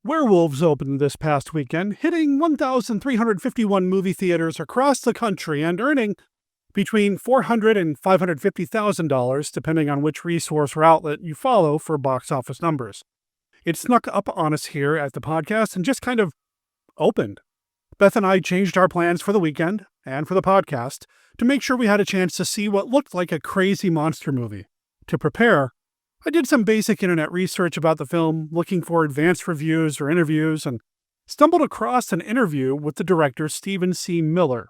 Werewolves opened this past weekend, hitting 1,351 movie theaters across the country and earning between $400,000 and $550,000, depending on which resource or outlet you follow for box office numbers. It snuck up on us here at the podcast and just kind of opened. Beth and I changed our plans for the weekend and for the podcast to make sure we had a chance to see what looked like a crazy monster movie. To prepare, I did some basic internet research about the film, looking for advanced reviews or interviews, and stumbled across an interview with the director Stephen C. Miller.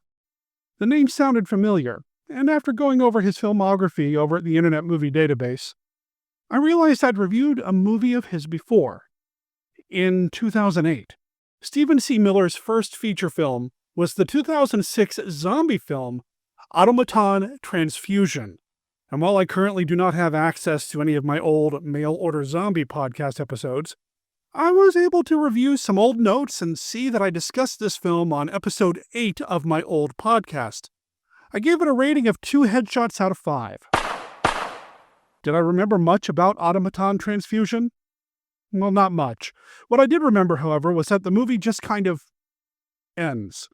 The name sounded familiar, and after going over his filmography over at the Internet Movie Database, I realized I'd reviewed a movie of his before. In 2008, Stephen C. Miller's first feature film was the 2006 zombie film Automaton Transfusion. And while I currently do not have access to any of my old Mail Order Zombie podcast episodes, I was able to review some old notes and see that I discussed this film on episode 8 of my old podcast. I gave it a rating of 2 headshots out of 5. Did I remember much about Automaton Transfusion? Well, not much. What I did remember, however, was that the movie just kind of ends.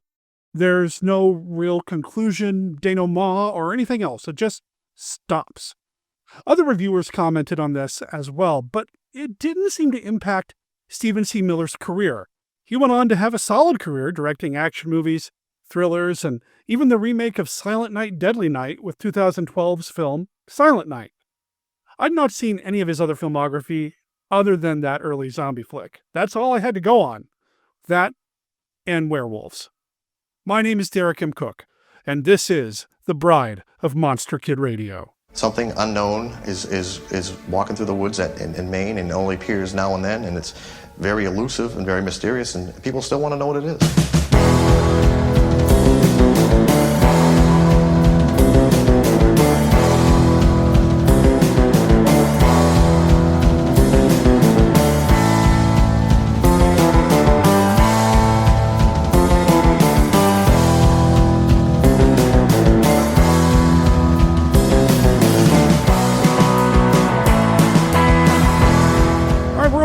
There's no real conclusion, denouement, or anything else. It just stops. Other reviewers commented on this as well, but it didn't seem to impact Stephen C. Miller's career. He went on to have a solid career directing action movies, thrillers, and even the remake of Silent Night, Deadly Night with 2012's film Silent Night. I'd not seen any of his other filmography other than that early zombie flick. That's all I had to go on. That and Werewolves. My name is Derek M. Cook, and this is The Bride of Monster Kid Radio. Something unknown is walking through the woods in Maine and only appears now and then, and it's very elusive and very mysterious, and people still want to know what it is.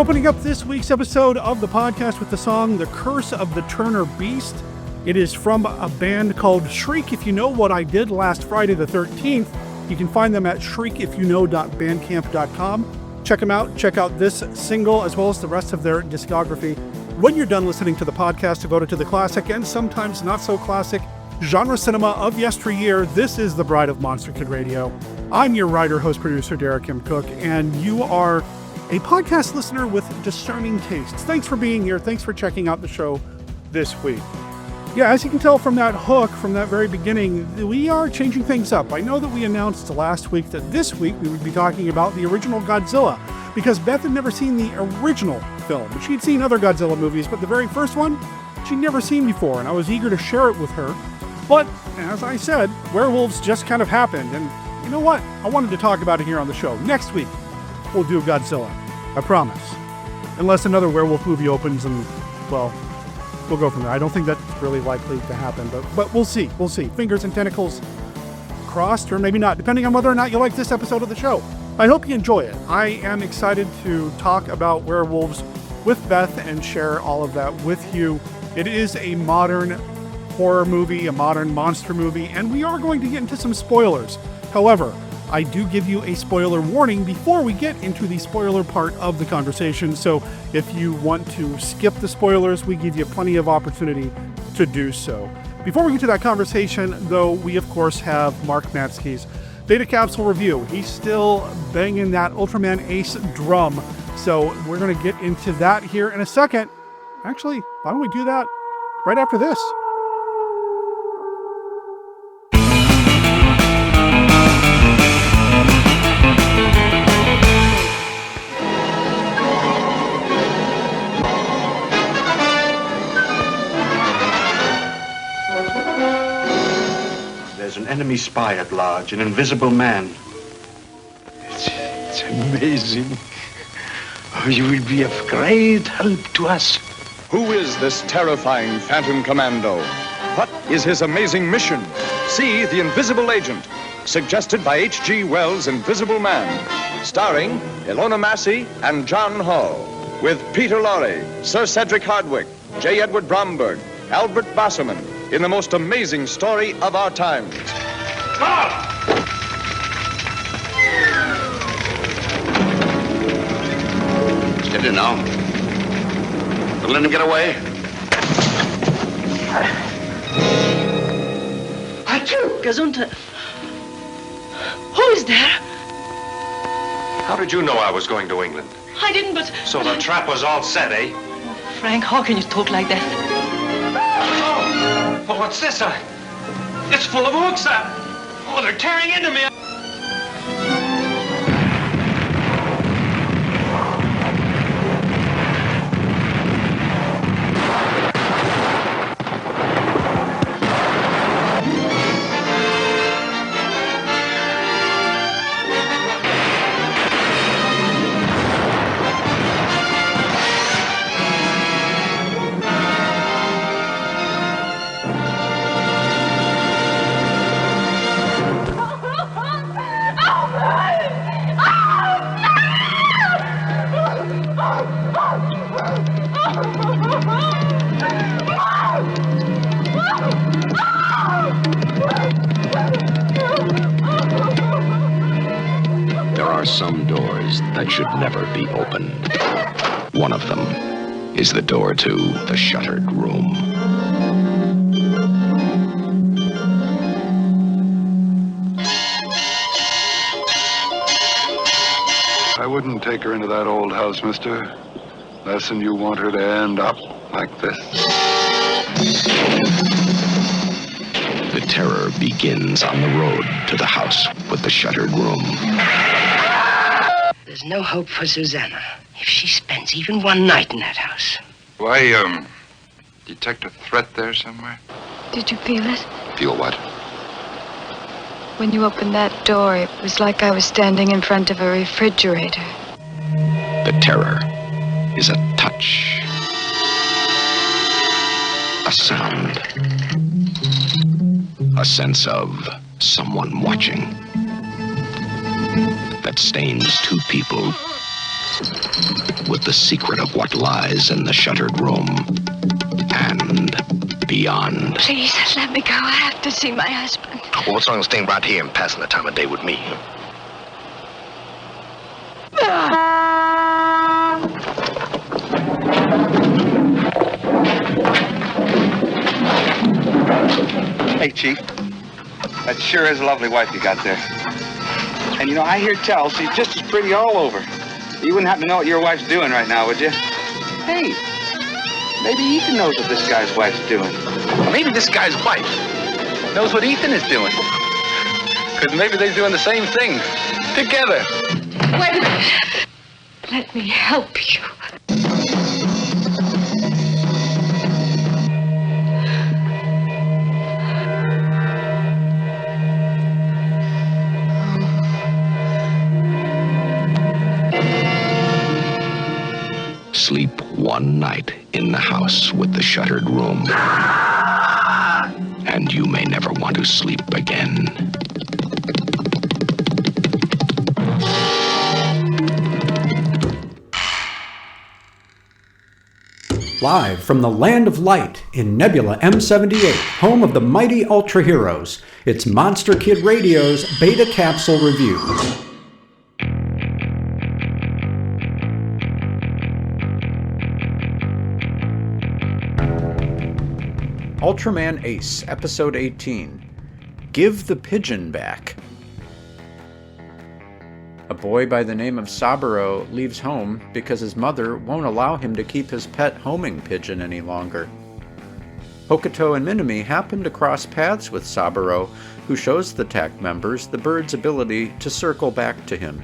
Opening up this week's episode of the podcast with the song The Curse of the Turner Beast. It is from a band called Shriek If You Know What I Did last Friday the 13th. You can find them at shriekifyouknow.bandcamp.com. Check them out. Check out this single as well as the rest of their discography. When you're done listening to the podcast devoted to the classic and sometimes not so classic genre cinema of yesteryear, this is The Bride of Monster Kid Radio. I'm your writer, host, producer, Derek M. Cook, and you are a podcast listener with discerning tastes. Thanks for being here. Thanks for checking out the show this week. Yeah, as you can tell from that hook, from that very beginning, we are changing things up. I know that we announced last week that this week we would be talking about the original Godzilla, because Beth had never seen the original film. She'd seen other Godzilla movies, but the very first one, she'd never seen before, and I was eager to share it with her. But, as I said, Werewolves just kind of happened, and you know what? I wanted to talk about it here on the show. Next week, we'll do Godzilla. I promise. Unless another werewolf movie opens and, well, we'll go from there. I don't think that's really likely to happen, but we'll see. We'll see. Fingers and tentacles crossed, or maybe not, depending on whether or not you like this episode of the show. I hope you enjoy it. I am excited to talk about Werewolves with Beth and share all of that with you. It is a modern horror movie, a modern monster movie, and we are going to get into some spoilers. However, I do give you a spoiler warning before we get into the spoiler part of the conversation, so if you want to skip the spoilers, we give you plenty of opportunity to do so. Before we get to that conversation, though, we of course have Mark Matsky's Data Capsule Review. He's still banging that Ultraman Ace drum, so we're going to get into that here in a second. Actually, why don't we do that right after this? There's an enemy spy at large, an invisible man. It's amazing. Oh, you will be of great help to us. Who is this terrifying Phantom Commando? What is his amazing mission? See The Invisible Agent, suggested by H.G. Wells' Invisible Man, starring Ilona Massey and John Ho. with Peter Lorre, Sir Cedric Hardwicke, J. Edward Bromberg, Albert Basserman, in the most amazing story of our times. Steady now. Don't let him get away. Gesundheit. Who is there? How did you know I was going to England? I didn't, but... So the trap was all set, eh? Frank, how can you talk like that? Oh, what's this? It's full of hooks. Oh, they're tearing into me. There are some doors that should never be opened. One of them is the door to the shuttered room. I wouldn't take her into that old house, mister. Lesson you want her to end up like this. The terror begins on the road to the house with the shuttered room. There's no hope for Susanna if she spends even one night in that house. Do I, detect a threat there somewhere? Did you feel it? Feel what? When you opened that door, it was like I was standing in front of a refrigerator. The terror is a touch, a sound, a sense of someone watching that stains two people with the secret of what lies in the shuttered room and beyond. Please, let me go. I have to see my husband. Well, what's wrong with staying right here and passing the time of day with me? Hey, Chief. That sure is a lovely wife you got there. And you know, I hear tell she's just as pretty all over. You wouldn't happen to know what your wife's doing right now, would you? Hey, maybe Ethan knows what this guy's wife's doing. Or maybe this guy's wife knows what Ethan is doing. Because maybe they're doing the same thing together. Wait a minute. Let me help you. Sleep one night in the house with the shuttered room, and you may never want to sleep again. Live from the Land of Light in Nebula M78, home of the mighty Ultra Heroes, it's Monster Kid Radio's Beta Capsule Review. Ultraman Ace, Episode 18. Give the Pigeon Back. A boy by the name of Saburo leaves home because his mother won't allow him to keep his pet homing pigeon any longer. Hokuto and Minami happen to cross paths with Saburo, who shows the TAC members the bird's ability to circle back to him.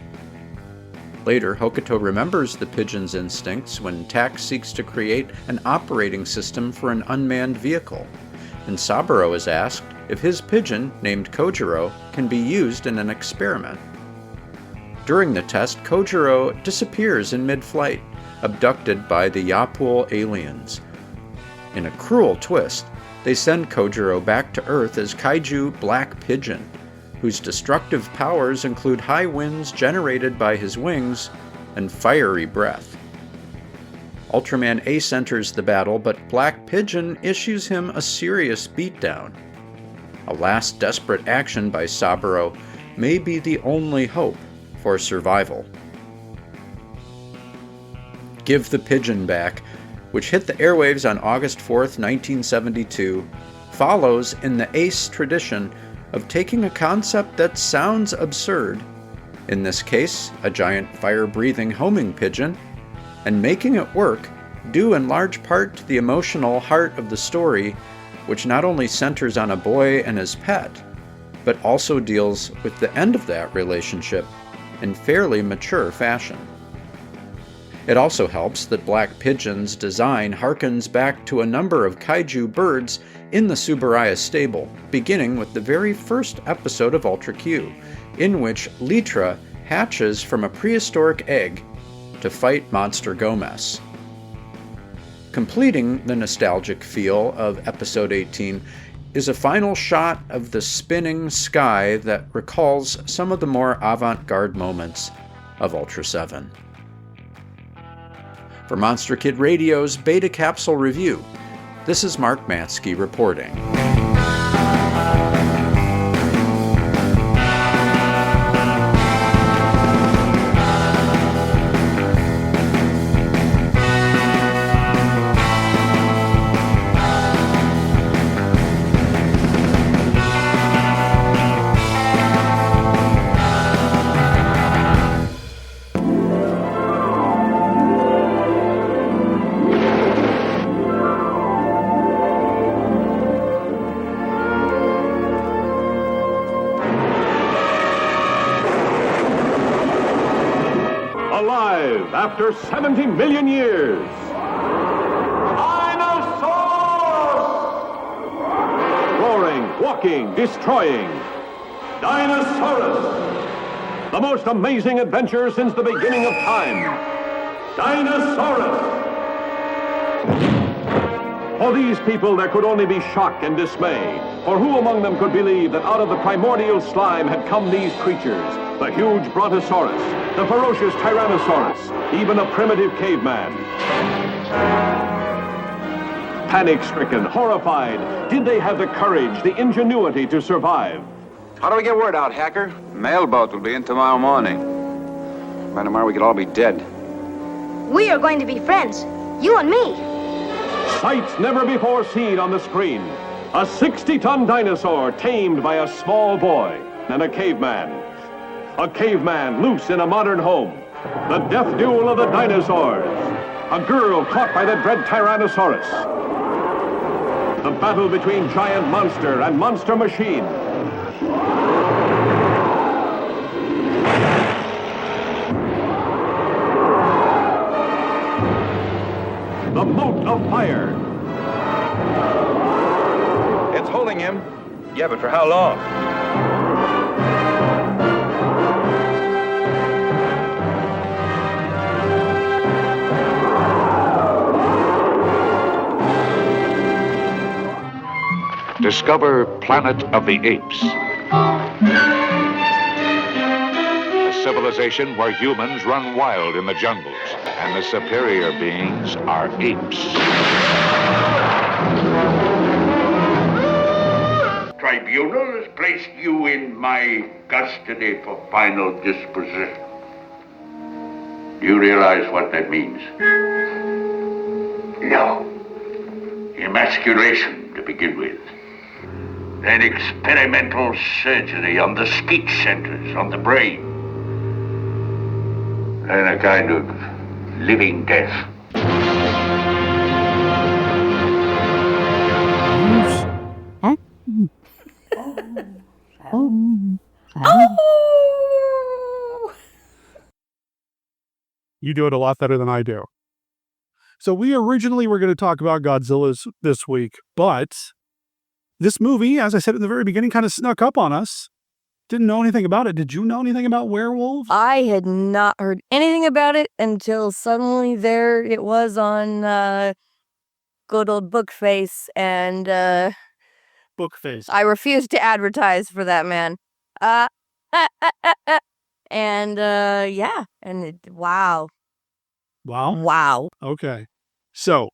Later, Hokuto remembers the pigeon's instincts when TAC seeks to create an operating system for an unmanned vehicle, and Saburo is asked if his pigeon, named Kojiro, can be used in an experiment. During the test, Kojiro disappears in mid-flight, abducted by the Yapul aliens. In a cruel twist, they send Kojiro back to Earth as Kaiju Black Pigeon, whose destructive powers include high winds generated by his wings and fiery breath. Ultraman Ace enters the battle, but Black Pigeon issues him a serious beatdown. A last desperate action by Saburo may be the only hope for survival. Give the Pigeon Back, which hit the airwaves on August 4th, 1972, follows in the Ace tradition of taking a concept that sounds absurd, in this case a giant fire-breathing homing pigeon, and making it work due in large part to the emotional heart of the story, which not only centers on a boy and his pet, but also deals with the end of that relationship in fairly mature fashion. It also helps that Black Pigeon's design harkens back to a number of kaiju birds in the Tsuburaya stable, beginning with the very first episode of Ultra Q, in which Litra hatches from a prehistoric egg to fight Monster Gomez. Completing the nostalgic feel of Episode 18 is a final shot of the spinning sky that recalls some of the more avant-garde moments of Ultra 7. For Monster Kid Radio's Beta Capsule Review, this is Mark Matsky reporting. Alive after 70 million years. Dinosaurs! Roaring, walking, destroying. Dinosaurus! The most amazing adventure since the beginning of time. Dinosaurus! For these people, there could only be shock and dismay. For who among them could believe that out of the primordial slime had come these creatures? The huge Brontosaurus, the ferocious Tyrannosaurus, even a primitive caveman. Panic-stricken, horrified, did they have the courage, the ingenuity to survive? How do we get word out, Hacker? Mailboat will be in tomorrow morning. By tomorrow, we could all be dead. We are going to be friends, you and me. Sights never before seen on the screen. A 60-ton dinosaur tamed by a small boy and a caveman. A caveman loose in a modern home. The death duel of the dinosaurs. A girl caught by the dread Tyrannosaurus. The battle between giant monster and monster machine. The moat of fire. It's holding him. Yeah, but for how long? Discover Planet of the Apes. A civilization where humans run wild in the jungles, and the superior beings are apes. Tribunal has placed you in my custody for final disposition. Do you realize what that means? No. Emasculation, to begin with. Then experimental surgery on the speech centers, on the brain. And a kind of living death. You do it a lot better than I do. So we originally were going to talk about Godzilla's this week, but this movie, as I said in the very beginning, kind of snuck up on us. Didn't know anything about it. Did you know anything about Werewolves? I had not heard anything about it until suddenly there it was on good old Bookface, and Bookface. I refused to advertise for that man. And yeah, and wow. Wow? Wow. Okay. So,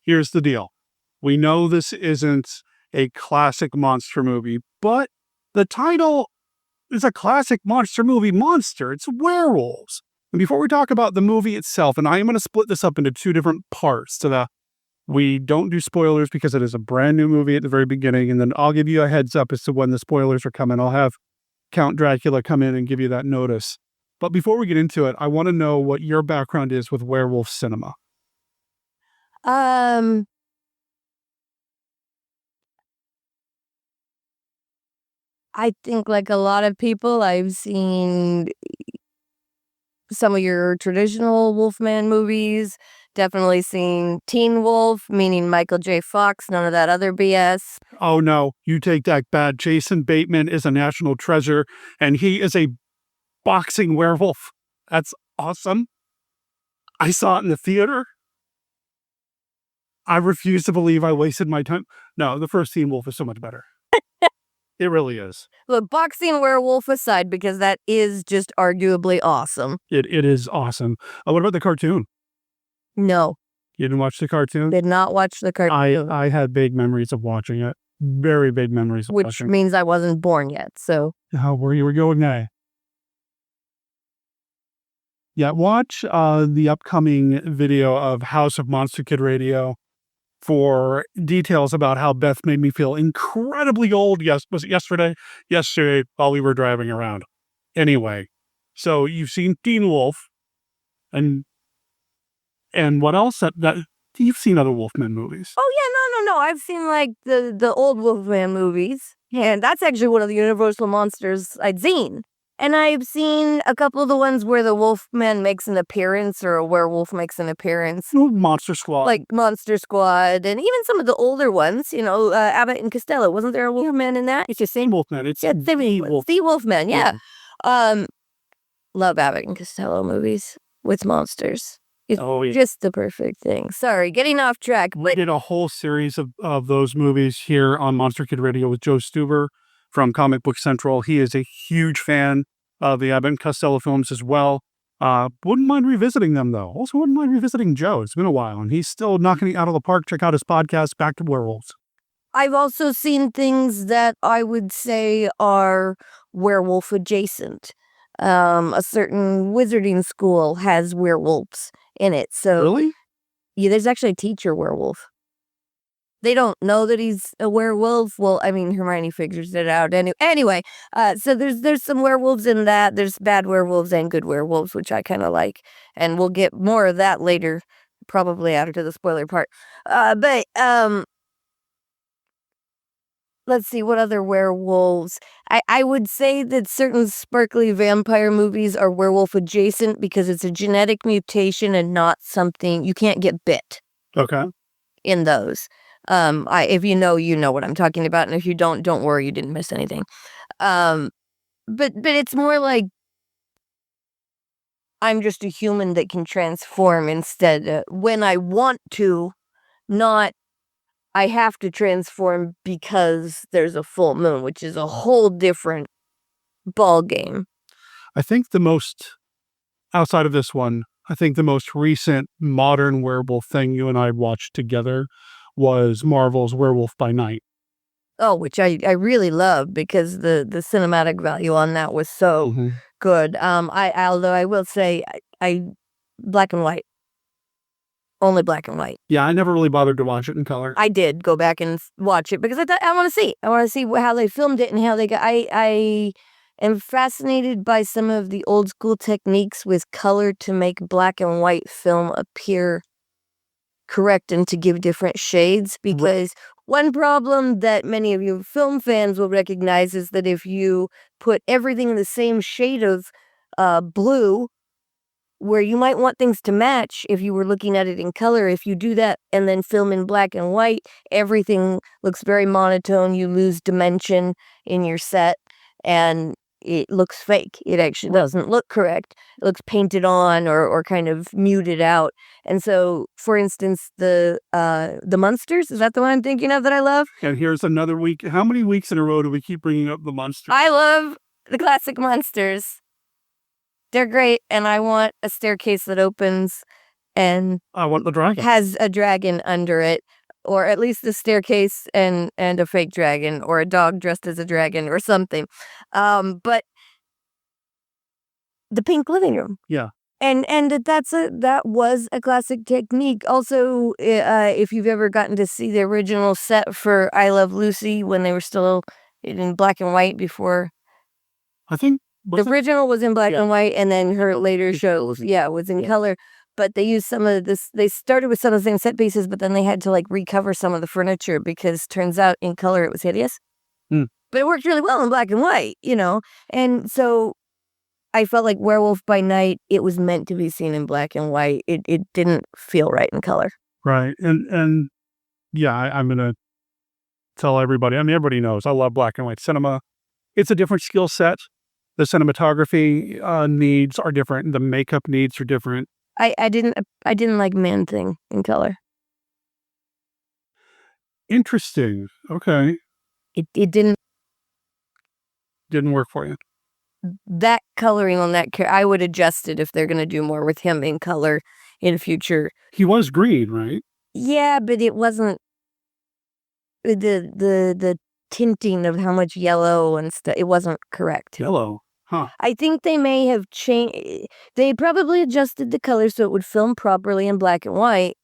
here's the deal. We know this isn't a classic monster movie, but the title is a classic monster movie monster. It's werewolves. And before we talk about the movie itself, and I am going to split this up into two different parts so that we don't do spoilers because it is a brand new movie at the very beginning, and then I'll give you a heads up as to when the spoilers are coming. I'll have Count Dracula come in and give you that notice. But before we get into it, I want to know what your background is with werewolf cinema. I think like a lot of people, I've seen some of your traditional Wolfman movies, definitely seen Teen Wolf, meaning Michael J. Fox, none of that other BS. Oh no, you take that back. Jason Bateman is a national treasure, and he is a boxing werewolf. That's awesome. I saw it in the theater. I refuse to believe I wasted my time. No, the first Teen Wolf is so much better. It really is. Look, boxing werewolf aside, because that is just arguably awesome. It is awesome. What about the cartoon? No. You didn't watch the cartoon? Did not watch the cartoon. I had big memories of watching it. Very big memories of Which watching it. means I wasn't born yet, so. How were you going now? Yeah, watch the upcoming video of House of Monster Kid Radio for details about how Beth made me feel incredibly old. Yes, was it yesterday? Yesterday while we were driving around. Anyway, so you've seen Teen Wolf, and what else? That you've seen other Wolfman movies. Oh yeah, no. I've seen like the old Wolfman movies, and that's actually one of the Universal monsters I'd seen. And I've seen a couple of the ones where the Wolfman makes an appearance or a werewolf makes an appearance. Monster Squad. Like Monster Squad, and even some of the older ones, Abbott and Costello. Wasn't there a Wolfman in that? It's the same Wolfman. It's the Wolfman. The Wolfman, yeah. Love Abbott and Costello movies with monsters. It's just the perfect thing. Sorry, getting off track. We did a whole series of those movies here on Monster Kid Radio with Joe Stuber from Comic Book Central. He is a huge fan of the Abbott and Costello films as well. Wouldn't mind revisiting them, though. Also wouldn't mind revisiting Joe. It's been a while, and he's still knocking it out of the park. Check out his podcast, Back to Werewolves. I've also seen things that I would say are werewolf adjacent. A certain wizarding school has werewolves in it. So really? Yeah, there's actually a teacher werewolf. They don't know that he's a werewolf. Well, I mean, Hermione figures it out anyway. So there's some werewolves in that. There's bad werewolves and good werewolves, which I kind of like. And we'll get more of that later, probably after the spoiler part. But let's see, what other werewolves? I would say that certain sparkly vampire movies are werewolf adjacent because it's a genetic mutation and not something, you can't get bit. Okay. In those. If you know what I'm talking about, and if you don't worry, you didn't miss anything. But it's more like I'm just a human that can transform instead. When I want to, not I have to transform because there's a full moon, which is a whole different ball game. I think outside of this one, I think the most recent modern werewolf thing you and I watched together was Marvel's Werewolf by Night. Oh, which I really love because the cinematic value on that was so good. Although I will say I black and white. Only black and white. Yeah, I never really bothered to watch it in color. I did go back and watch it because I want to see. I want to see how they filmed it and how they got. I am fascinated by some of the old school techniques with color to make black and white film appear correct and to give different shades, because one problem that many of you film fans will recognize is that if you put everything in the same shade of blue, where you might want things to match if you were looking at it in color, if you do that and then film in black and white, everything looks very monotone. You lose dimension in your set and it looks fake. It actually doesn't look correct. It looks painted on or kind of muted out. And so, for instance, the Munsters, is that the one I'm thinking of that I love? And here's another week. How many weeks in a row do we keep bringing up the Munsters? I love the classic Munsters. They're great, and I want a staircase that opens and I want the dragon. Has a dragon under it, or at least the staircase and a fake dragon, or a dog dressed as a dragon, or something. But the pink living room. Yeah. And that was a classic technique. Also, if you've ever gotten to see the original set for I Love Lucy when they were still in black and white before. I think the original was in black and white, and then her later show, was in color. But they used some of this. They started with some of the same set pieces, but then they had to like recover some of the furniture because turns out in color it was hideous. Mm. But it worked really well in black and white, And so I felt like Werewolf by Night, it was meant to be seen in black and white. It didn't feel right in color. Right. And yeah, I'm going to tell everybody. I mean, everybody knows I love black and white cinema. It's a different skill set. The cinematography needs are different. The makeup needs are different. I didn't like Man-Thing in color. Interesting. Okay. It didn't work for you. That coloring on that character, I would adjust it if they're going to do more with him in color in future. He was green, right? Yeah, but it wasn't the tinting of how much yellow and stuff. It wasn't correct. Yellow, huh? I think they may have changed. They probably adjusted the color so it would film properly in black and white.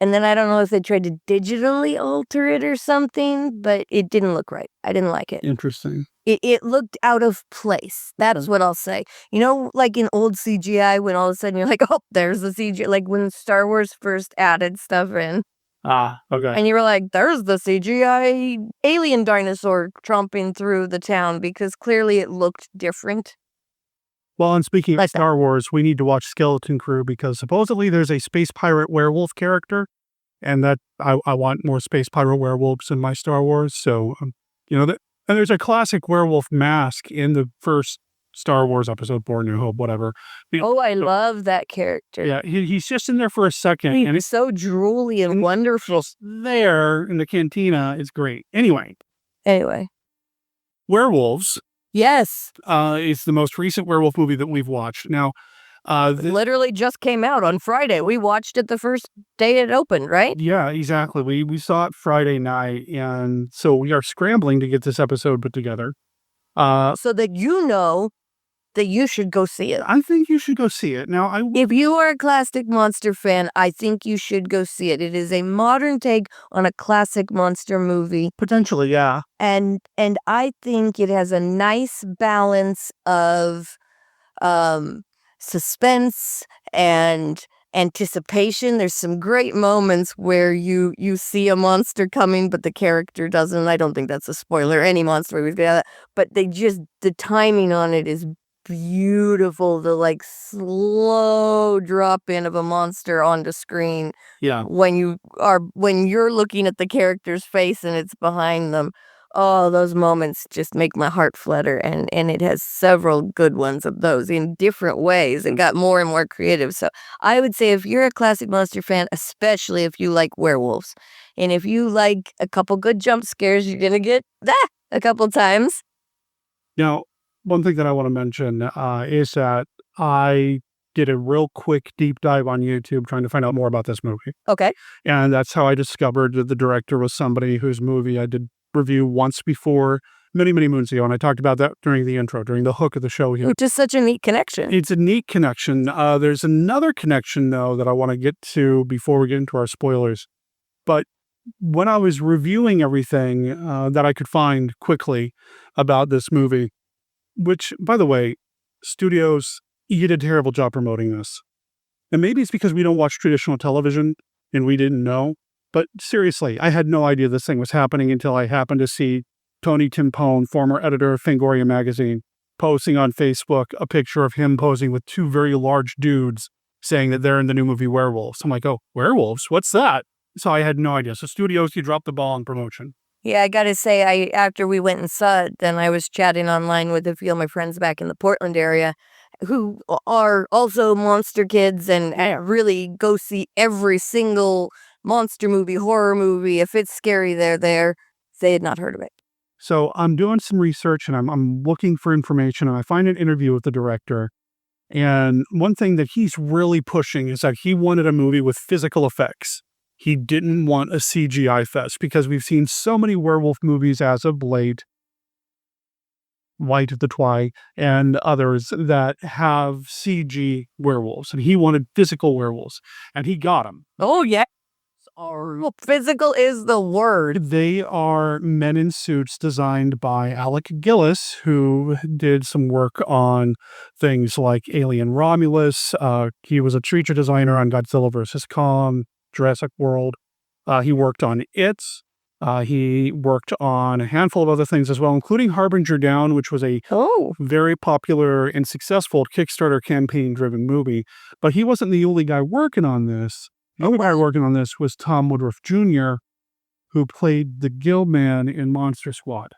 And then I don't know if they tried to digitally alter it or something, but it didn't look right. I didn't like it. Interesting. It looked out of place. That's what I'll say. Like in old CGI, when all of a sudden you're like, oh, there's the CGI. Like when Star Wars first added stuff in. Ah, okay. And you were like, there's the CGI alien dinosaur tromping through the town because clearly it looked different. Well, and speaking of Star Wars, we need to watch Skeleton Crew because supposedly there's a space pirate werewolf character, and that I want more space pirate werewolves in my Star Wars. So, and there's a classic werewolf mask in the first Star Wars episode, Born New Hope, whatever. I love that character. Yeah, he's just in there for a second. And it's so drooly and wonderful. There in the cantina is great. Anyway. Werewolves. Yes. It's the most recent werewolf movie that we've watched. Now, it literally just came out on Friday. We watched it the first day it opened, right? Yeah, exactly. We saw it Friday night, and so we are scrambling to get this episode put together. So that that you should go see it. I think you should go see it. Now, if you are a classic monster fan, I think you should go see it. It is a modern take on a classic monster movie. Potentially, yeah. And I think it has a nice balance of suspense and anticipation. There's some great moments where you see a monster coming, but the character doesn't. I don't think that's a spoiler. Any monster movie's gonna have that. But the timing on it is beautiful. The like slow drop in of a monster onto screen. Yeah. When you're looking at the character's face and it's behind them. Oh, those moments just make my heart flutter, and it has several good ones of those in different ways and got more and more creative. So I would say if you're a classic monster fan, especially if you like werewolves, and if you like a couple good jump scares, you're going to get that a couple times. Now, one thing that I want to mention is that I did a real quick deep dive on YouTube trying to find out more about this movie. Okay. And that's how I discovered that the director was somebody whose movie I did review once before, many moons ago, and I talked about that during the intro, during the hook of the show here. Which is such a neat connection. It's a neat connection. There's another connection, though, that I want to get to before we get into our spoilers. But when I was reviewing everything that I could find quickly about this movie, which, by the way, studios, you did a terrible job promoting this. And maybe it's because we don't watch traditional television and we didn't know. But seriously, I had no idea this thing was happening until I happened to see Tony Timpone, former editor of Fangoria magazine, posting on Facebook a picture of him posing with two very large dudes saying that they're in the new movie Werewolves. I'm like, oh, werewolves? What's that? So I had no idea. So studios, you dropped the ball on promotion. Yeah, I got to say, after we went and saw it, then I was chatting online with a few of my friends back in the Portland area who are also monster kids and really go see every single monster movie, horror movie. If it's scary, they're there. They had not heard of it. So I'm doing some research and I'm looking for information, and I find an interview with the director. And one thing that he's really pushing is that he wanted a movie with physical effects. He didn't want a CGI fest because we've seen so many werewolf movies as of late, Light of the Twy and others that have CG werewolves. And he wanted physical werewolves, and he got them. Oh, yeah. Well, physical is the word. They are men in suits designed by Alec Gillis, who did some work on things like Alien Romulus. He was a creature designer on Godzilla vs. Kong, Jurassic World. He worked on It. He worked on a handful of other things as well, including Harbinger Down, which was a very popular and successful Kickstarter campaign-driven movie. But he wasn't the only guy working on this. The other guy working on this was Tom Woodruff Jr., who played the Gill Man in Monster Squad.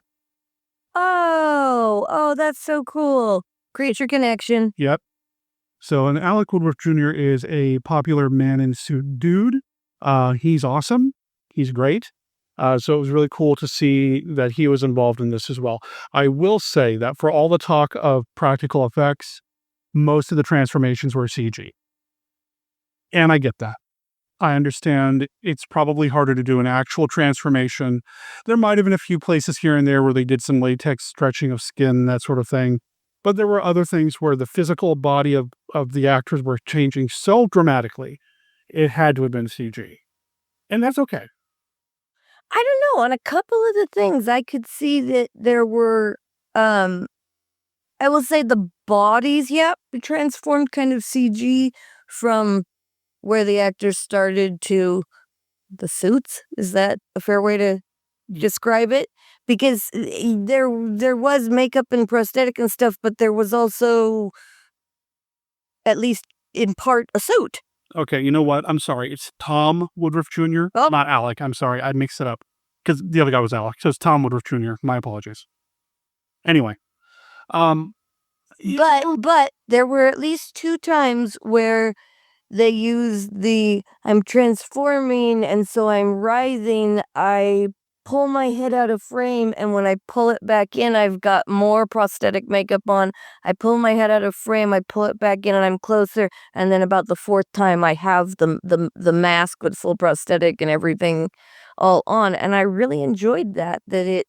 Oh, that's so cool. Creature connection. Yep. So, and Alec Woodruff Jr. is a popular man-in-suit dude. He's awesome. He's great. So it was really cool to see that he was involved in this as well. I will say that for all the talk of practical effects, most of the transformations were CG. And I get that. I understand it's probably harder to do an actual transformation. There might have been a few places here and there where they did some latex stretching of skin, that sort of thing. But there were other things where the physical body of the actors were changing so dramatically, it had to have been CG. And that's okay. I don't know. On a couple of the things, I could see that there were, I will say the bodies, transformed kind of CG from where the actors started to the suits. Is that a fair way to describe it? Because there was makeup and prosthetic and stuff, but there was also, at least in part, a suit. Okay, you know what? I'm sorry. It's Tom Woodruff Jr., not Alec. I'm sorry. I mixed it up because the other guy was Alec. So it's Tom Woodruff Jr. My apologies. Anyway. But there were at least 2 times where they use I'm transforming, and so I'm writhing. I pull my head out of frame, and when I pull it back in, I've got more prosthetic makeup on. I pull my head out of frame, I pull it back in, and I'm closer. And then about the 4th time, I have the mask with full prosthetic and everything all on. And I really enjoyed that it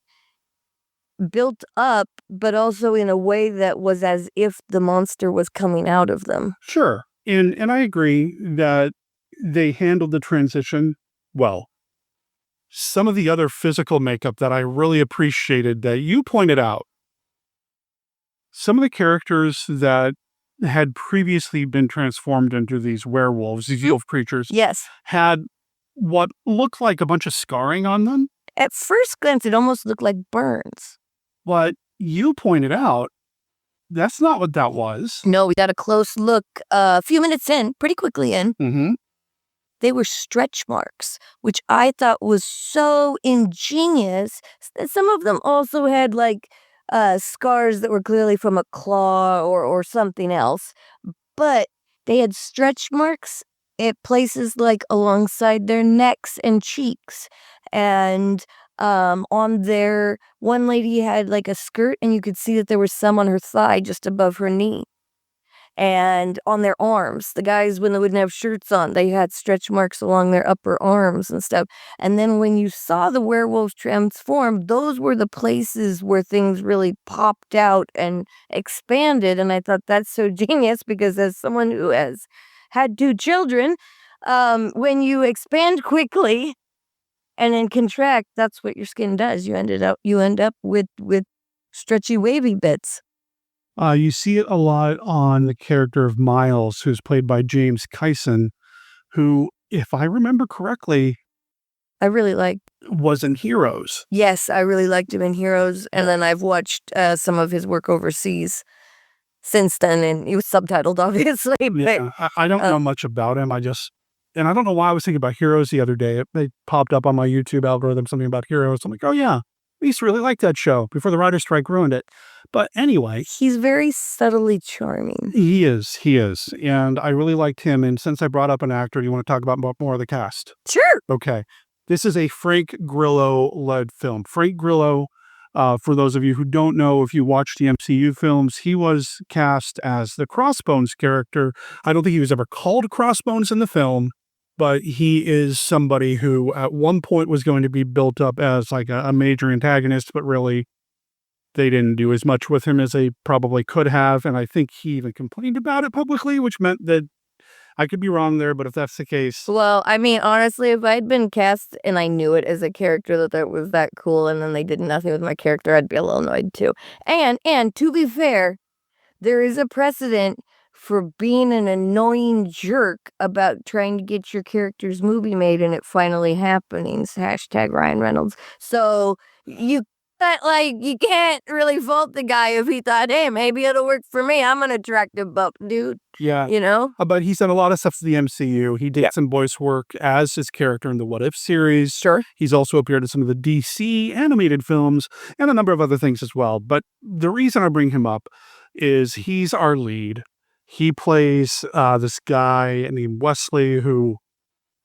built up, but also in a way that was as if the monster was coming out of them. Sure. And I agree that they handled the transition well. Some of the other physical makeup that I really appreciated that you pointed out, some of the characters that had previously been transformed into these werewolves, these wolf creatures, had what looked like a bunch of scarring on them. At first glance, it almost looked like burns. But you pointed out that's not what that was. No, we got a close look a few minutes in, pretty quickly in. Mm-hmm. They were stretch marks, which I thought was so ingenious. Some of them also had like scars that were clearly from a claw or something else. But they had stretch marks at places like alongside their necks and cheeks. And on their, one lady had like a skirt, and you could see that there was some on her thigh just above her knee. And on their arms, the guys, when they wouldn't have shirts on, they had stretch marks along their upper arms and stuff. And then when you saw the werewolves transform, those were the places where things really popped out and expanded. And I thought that's so genius, because as someone who has had 2 children, when you expand quickly and then contract, that's what your skin does. You end up with stretchy, wavy bits. You see it a lot on the character of Miles, who's played by James Kyson, who, if I remember correctly, I really liked. Was in Heroes. Yes, I really liked him in Heroes, and then I've watched some of his work overseas since then, and he was subtitled, obviously. Yeah, I don't know much about him. And I don't know why I was thinking about Heroes the other day. They popped up on my YouTube algorithm, something about Heroes. I'm like, oh yeah, I used to really like that show before the writer's strike ruined it. But anyway. He's very subtly charming. He is. And I really liked him. And since I brought up an actor, do you want to talk about more of the cast? Sure. Okay. This is a Frank Grillo-led film. Frank Grillo For those of you who don't know, if you watch the MCU films, he was cast as the Crossbones character. I don't think he was ever called Crossbones in the film, but he is somebody who at one point was going to be built up as like a major antagonist, but really they didn't do as much with him as they probably could have. And I think he even complained about it publicly, which meant that I could be wrong there, but if that's the case. Well, I mean, honestly, if I'd been cast and I knew it as a character that was that cool and then they did nothing with my character, I'd be a little annoyed too. And to be fair, there is a precedent for being an annoying jerk about trying to get your character's movie made and it finally happening. Hashtag Ryan Reynolds. So you can't really fault the guy if he thought, hey, maybe it'll work for me. I'm an attractive buck dude. Yeah. You know? But he's done a lot of stuff for the MCU. He did some voice work as his character in the What If series. Sure. He's also appeared in some of the DC animated films and a number of other things as well. But the reason I bring him up is he's our lead. He plays this guy named Wesley who,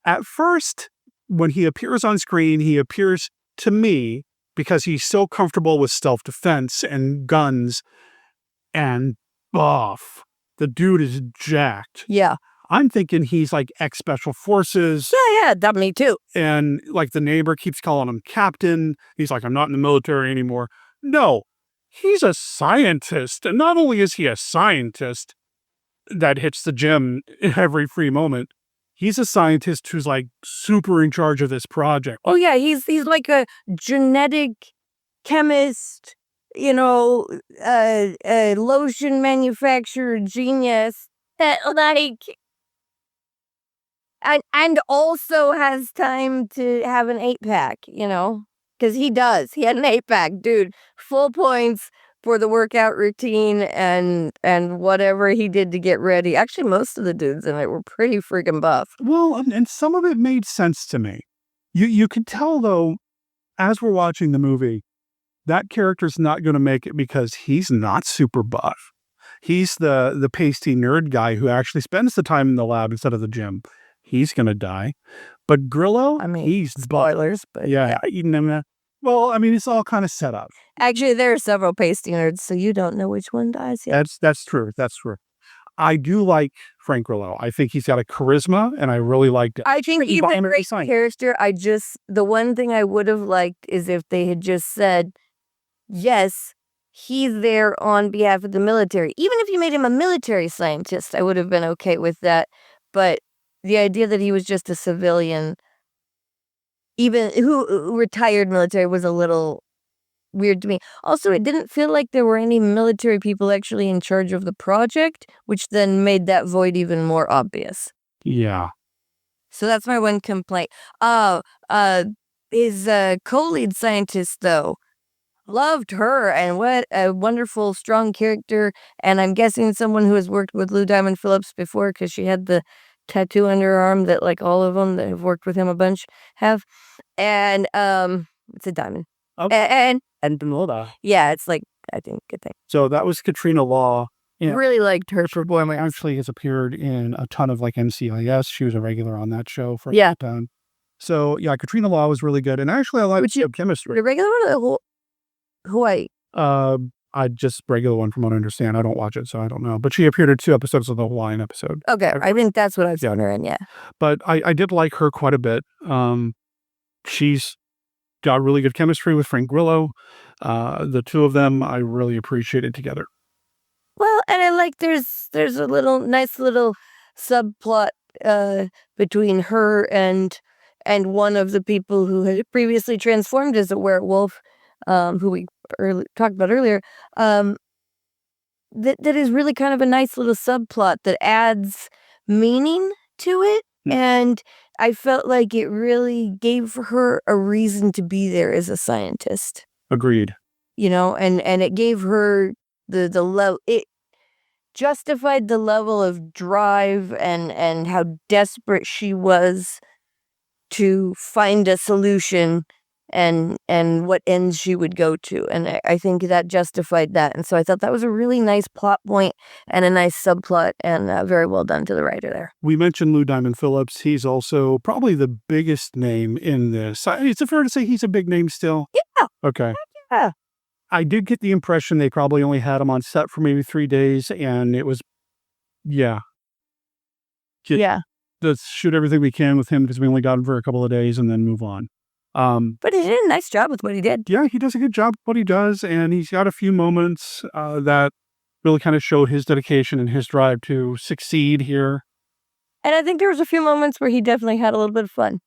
at first, when he appears on screen, he appears to me because he's so comfortable with self-defense and guns and buff. The dude is jacked. Yeah. I'm thinking he's like ex-special forces. Yeah, that me too. And like the neighbor keeps calling him captain. He's like, I'm not in the military anymore. No, he's a scientist. And not only is he a scientist that hits the gym every free moment, he's a scientist who's like super in charge of this project. Oh yeah, he's like a genetic chemist, you know, a lotion manufacturer genius that and also has time to have an 8-pack, you know, because he does. He had an 8-pack, dude. Full points for the workout routine and whatever he did to get ready. Actually, most of the dudes in it were pretty freaking buff. Well, and some of it made sense to me. You could tell, though, as we're watching the movie, that character's not going to make it because he's not super buff. He's the pasty nerd guy who actually spends the time in the lab instead of the gym. He's going to die. But Grillo, I mean, he's spoilers, but yeah. Eating him. Well, I mean, it's all kind of set up. Actually, there are several pasty nerds, so you don't know which one dies yet. That's true. That's true. I do like Frank Grillo. I think he's got a charisma, and I really liked it. I think he's a great character. The one thing I would have liked is if they had just said, yes, he's there on behalf of the military. Even if you made him a military scientist, I would have been okay with that. But the idea that he was just a civilian, even who retired military, was a little weird to me. Also, it didn't feel like there were any military people actually in charge of the project, which then made that void even more obvious. Yeah. So that's my one complaint. His co-lead scientist, though, loved her, and what a wonderful, strong character. And I'm guessing someone who has worked with Lou Diamond Phillips before, because she had the tattoo under her arm that like all of them that have worked with him a bunch have. And it's a diamond. Okay. And Benilda. Yeah, it's like, I think, good thing. So that was Katrina Law. Yeah. Really liked her performance. Actually has appeared in a ton of like NCIS. She was a regular on that show for a time. So yeah, Katrina Law was really good. And actually I like chemistry. The regular one or the whole Hawaii? I just regular one from what I understand. I don't watch it, so I don't know. But she appeared in 2 episodes of the Hawaiian episode. Okay, I think that's what I've seen her in, yeah. But I did like her quite a bit. She's got really good chemistry with Frank Grillo. The two of them, I really appreciated together. Well, and I like there's a nice little subplot between her and one of the people who had previously transformed as a werewolf, who we talked about earlier. That is really kind of a nice little subplot that adds meaning to it. And I felt like it really gave her a reason to be there as a scientist. Agreed. You know, and it gave her the level, it justified the level of drive and how desperate she was to find a solution and what ends she would go to. And I think that justified that. And so I thought that was a really nice plot point and a nice subplot, and very well done to the writer there. We mentioned Lou Diamond Phillips. He's also probably the biggest name in this. Is it fair to say he's a big name still? Yeah. Okay. Yeah. I did get the impression they probably only had him on set for maybe 3 days, and it was yeah. Yeah. Let's shoot everything we can with him because we only got him for a couple of days and then move on. But he did a nice job with what he did. Yeah, he does a good job with what he does, and he's got a few moments that really kind of show his dedication and his drive to succeed here. And I think there was a few moments where he definitely had a little bit of fun.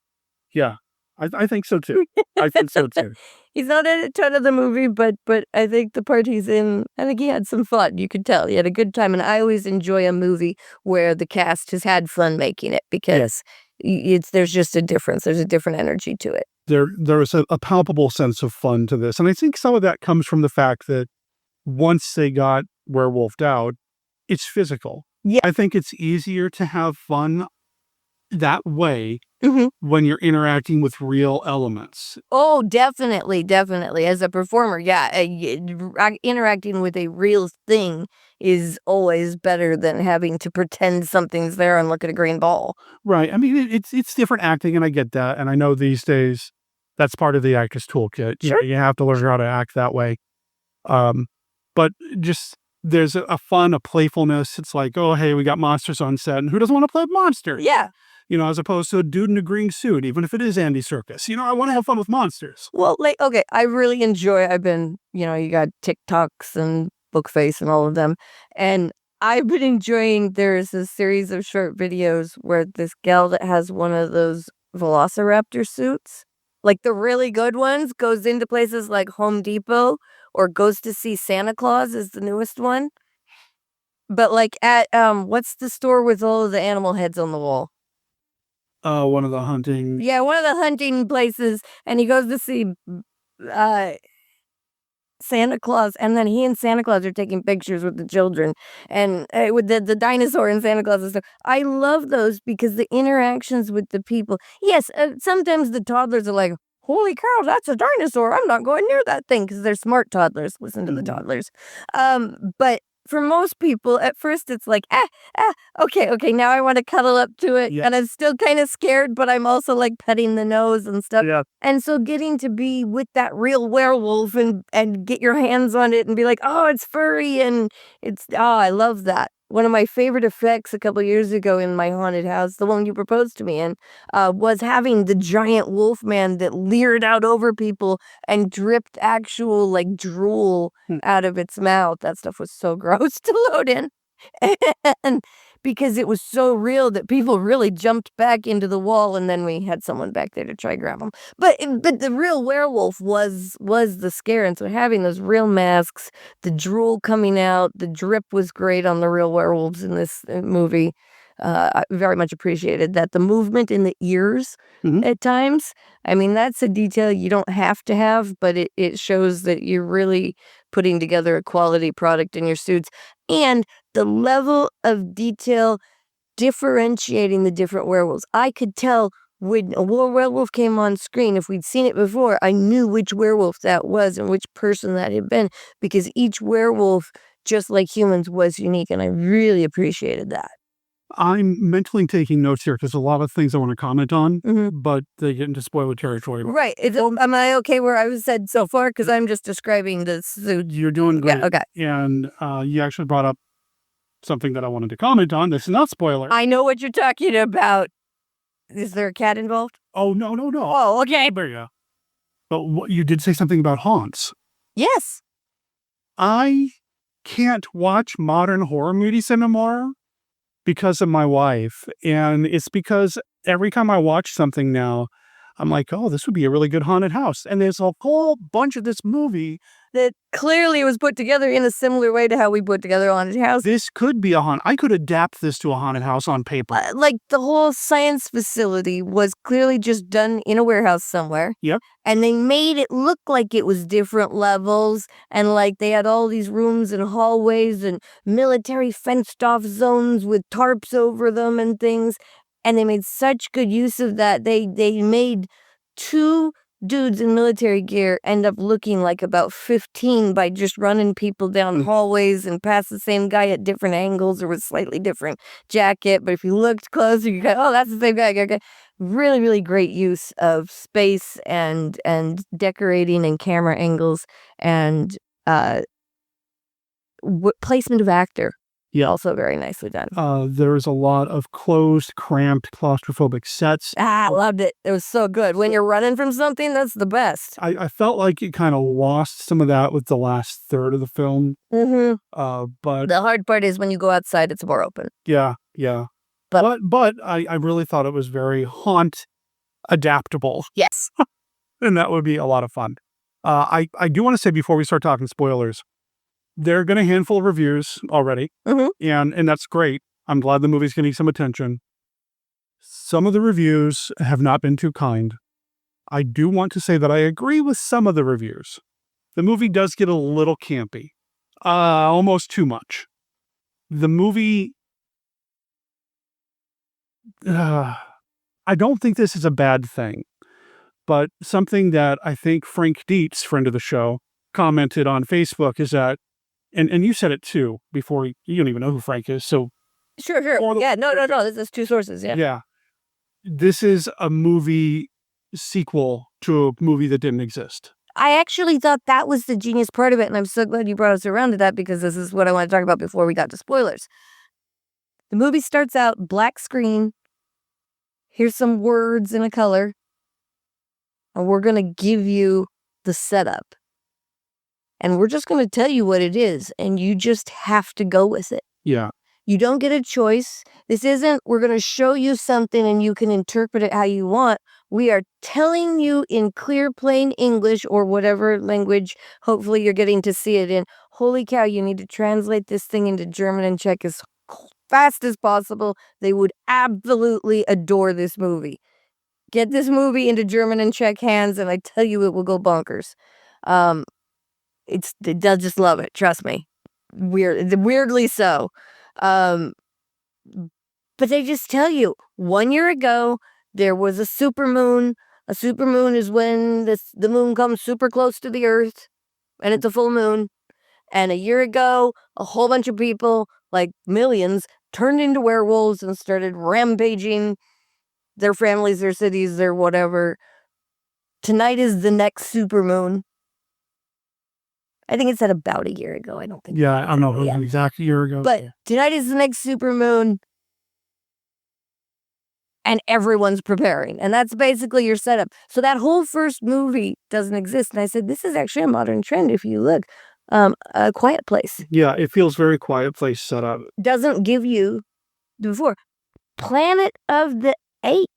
Yeah, I think so too. I think so too. He's not in a ton of the movie, but I think the part he's in, I think he had some fun. You could tell he had a good time, and I always enjoy a movie where the cast has had fun making it because there's just a difference. There's a different energy to it. There was a palpable sense of fun to this, and I think some of that comes from the fact that once they got werewolfed out, it's physical. Yeah, I think it's easier to have fun that way Mm-hmm. when you're interacting with real elements. Oh, definitely, definitely. As a performer, yeah, interacting with a real thing is always better than having to pretend something's there and look at a green ball. Right. I mean, it's different acting, and I get that. And I know these days that's part of the actor's toolkit. Sure. You have to learn how to act that way. But just there's a fun, a playfulness. It's like, oh, hey, we got monsters on set, and who doesn't want to play monsters? Yeah. As opposed to a dude in a green suit, even if it is Andy Serkis. I want to have fun with monsters. Well, okay, I really enjoy, I've been, you got TikToks and Bookface and all of them, and I've been enjoying, there's a series of short videos where this gal that has one of those Velociraptor suits, like the really good ones, goes into places like Home Depot or goes to see Santa Claus is the newest one. But like at, what's the store with all of the animal heads on the wall? One of the hunting. Yeah, one of the hunting places, and he goes to see Santa Claus, and then he and Santa Claus are taking pictures with the children, and with the dinosaur and Santa Claus and stuff. I love those because the interactions with the people. Yes, sometimes the toddlers are like, holy cow, that's a dinosaur. I'm not going near that thing because they're smart toddlers. Listen to the toddlers. But for most people, at first it's like, okay, now I want to cuddle up to it. Yeah. And I'm still kind of scared, but I'm also like petting the nose and stuff. Yeah. And so getting to be with that real werewolf and get your hands on it and be like, oh, it's furry. And I love that. One of my favorite effects a couple years ago in my haunted house, the one you proposed to me in, was having the giant wolf man that leered out over people and dripped actual like drool out of its mouth. That stuff was so gross to load in. And because it was so real that people really jumped back into the wall, and then we had someone back there to try grab them. But the real werewolf was the scare, and so having those real masks, the drool coming out, the drip was great on the real werewolves in this movie. I very much appreciated that. The movement in the ears at times, I mean, that's a detail you don't have to have, but it shows that you're really putting together a quality product in your suits. And the level of detail differentiating the different werewolves. I could tell when a werewolf came on screen, if we'd seen it before, I knew which werewolf that was and which person that had been, because each werewolf, just like humans, was unique, and I really appreciated that. I'm mentally taking notes here because a lot of things I want to comment on, but they get into spoiler territory. Right. Am I okay where I was said so far? Because I'm just describing the suit. You're doing great. Yeah, okay. And you actually brought up something that I wanted to comment on. This is not spoiler. I know what you're talking about. Is there a cat involved? Oh, no. Oh, okay. There you go. But you did say something about haunts. Yes. I can't watch modern horror movies anymore because of my wife. And it's because every time I watch something now, I'm like, oh, this would be a really good haunted house. And there's a whole bunch of this movie that clearly was put together in a similar way to how we put together a haunted house. This could be a haunted. I could adapt this to a haunted house on paper. Like the whole science facility was clearly just done in a warehouse somewhere. Yep. And they made it look like it was different levels, and like they had all these rooms and hallways and military fenced off zones with tarps over them and things. And they made such good use of that. They made two dudes in military gear end up looking like about 15 by just running people down hallways and past the same guy at different angles or with slightly different jacket. But if you looked closer, you go, oh, that's the same guy. Okay. Really, really great use of space and decorating and camera angles. And Placement of actor. Yeah. Also very nicely done. There's a lot of closed, cramped, claustrophobic sets. I loved it. It was so good. When you're running from something, that's the best. I felt like it kind of lost some of that with the last third of the film. Mm-hmm. But the hard part is when you go outside, it's more open. Yeah. But I really thought it was very haunt adaptable. Yes. And that would be a lot of fun. I do want to say before we start talking spoilers, there are been a handful of reviews already, and that's great. I'm glad the movie's getting some attention. Some of the reviews have not been too kind. I do want to say that I agree with some of the reviews. The movie does get a little campy, almost too much. The movie, I don't think this is a bad thing, but something that I think Frank Dietz, friend of the show, commented on Facebook is that, and you said it too before, you don't even know who Frank is, so. Sure. Yeah, no, this is two sources, yeah. Yeah. This is a movie sequel to a movie that didn't exist. I actually thought that was the genius part of it, and I'm so glad you brought us around to that because this is what I want to talk about before we got to spoilers. The movie starts out black screen. Here's some words in a color. And we're going to give you the setup. And we're just going to tell you what it is, and you just have to go with it. Yeah. You don't get a choice. This isn't, we're going to show you something and you can interpret it how you want. We are telling you in clear, plain English or whatever language, hopefully you're getting to see it in. Holy cow, you need to translate this thing into German and Czech as fast as possible. They would absolutely adore this movie. Get this movie into German and Czech hands, and I tell you, it will go bonkers. They'll just love it. Trust me. Weirdly so. But they just tell you 1 year ago, there was a supermoon. A supermoon is when the moon comes super close to the earth and it's a full moon. And a year ago, a whole bunch of people, like millions, turned into werewolves and started rampaging their families, their cities, their whatever. Tonight is the next supermoon. I think it said about a year ago. I don't think. Yeah, I don't know if it was an exact year ago. But tonight is the next supermoon. And everyone's preparing. And that's basically your setup. So that whole first movie doesn't exist. And I said, this is actually a modern trend if you look. A Quiet Place. Yeah, it feels very Quiet Place set up. Doesn't give you before. Planet of the Apes.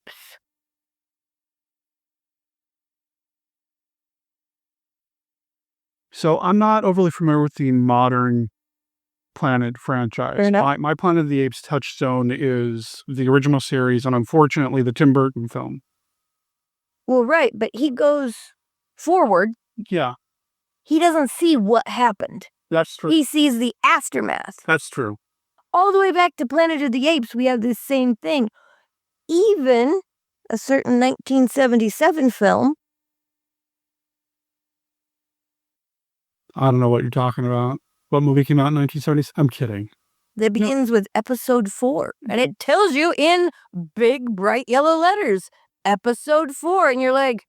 So I'm not overly familiar with the modern Planet franchise. My Planet of the Apes touchstone is the original series and unfortunately the Tim Burton film. Well, right, but he goes forward. Yeah. He doesn't see what happened. That's true. He sees the aftermath. That's true. All the way back to Planet of the Apes, we have this same thing. Even a certain 1977 film. I don't know what you're talking about. What movie came out in 1970s? I'm kidding. That begins with episode 4. And it tells you in big, bright yellow letters, episode 4. And you're like,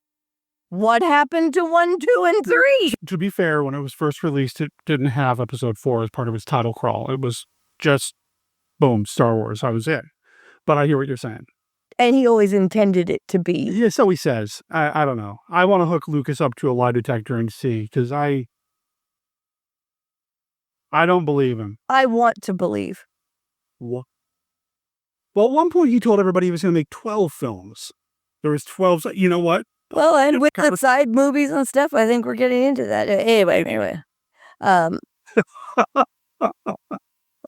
what happened to 1, 2, and 3? To be fair, when it was first released, it didn't have episode 4 as part of its title crawl. It was just, boom, Star Wars. That was it. But I hear what you're saying. And he always intended it to be. Yeah, so he says. I don't know. I want to hook Lucas up to a lie detector and see, because I don't believe him. I want to believe. What? Well, at one point he told everybody he was going to make 12 films. There was 12. You know what? Well, and with the side movies and stuff, I think we're getting into that. Anyway.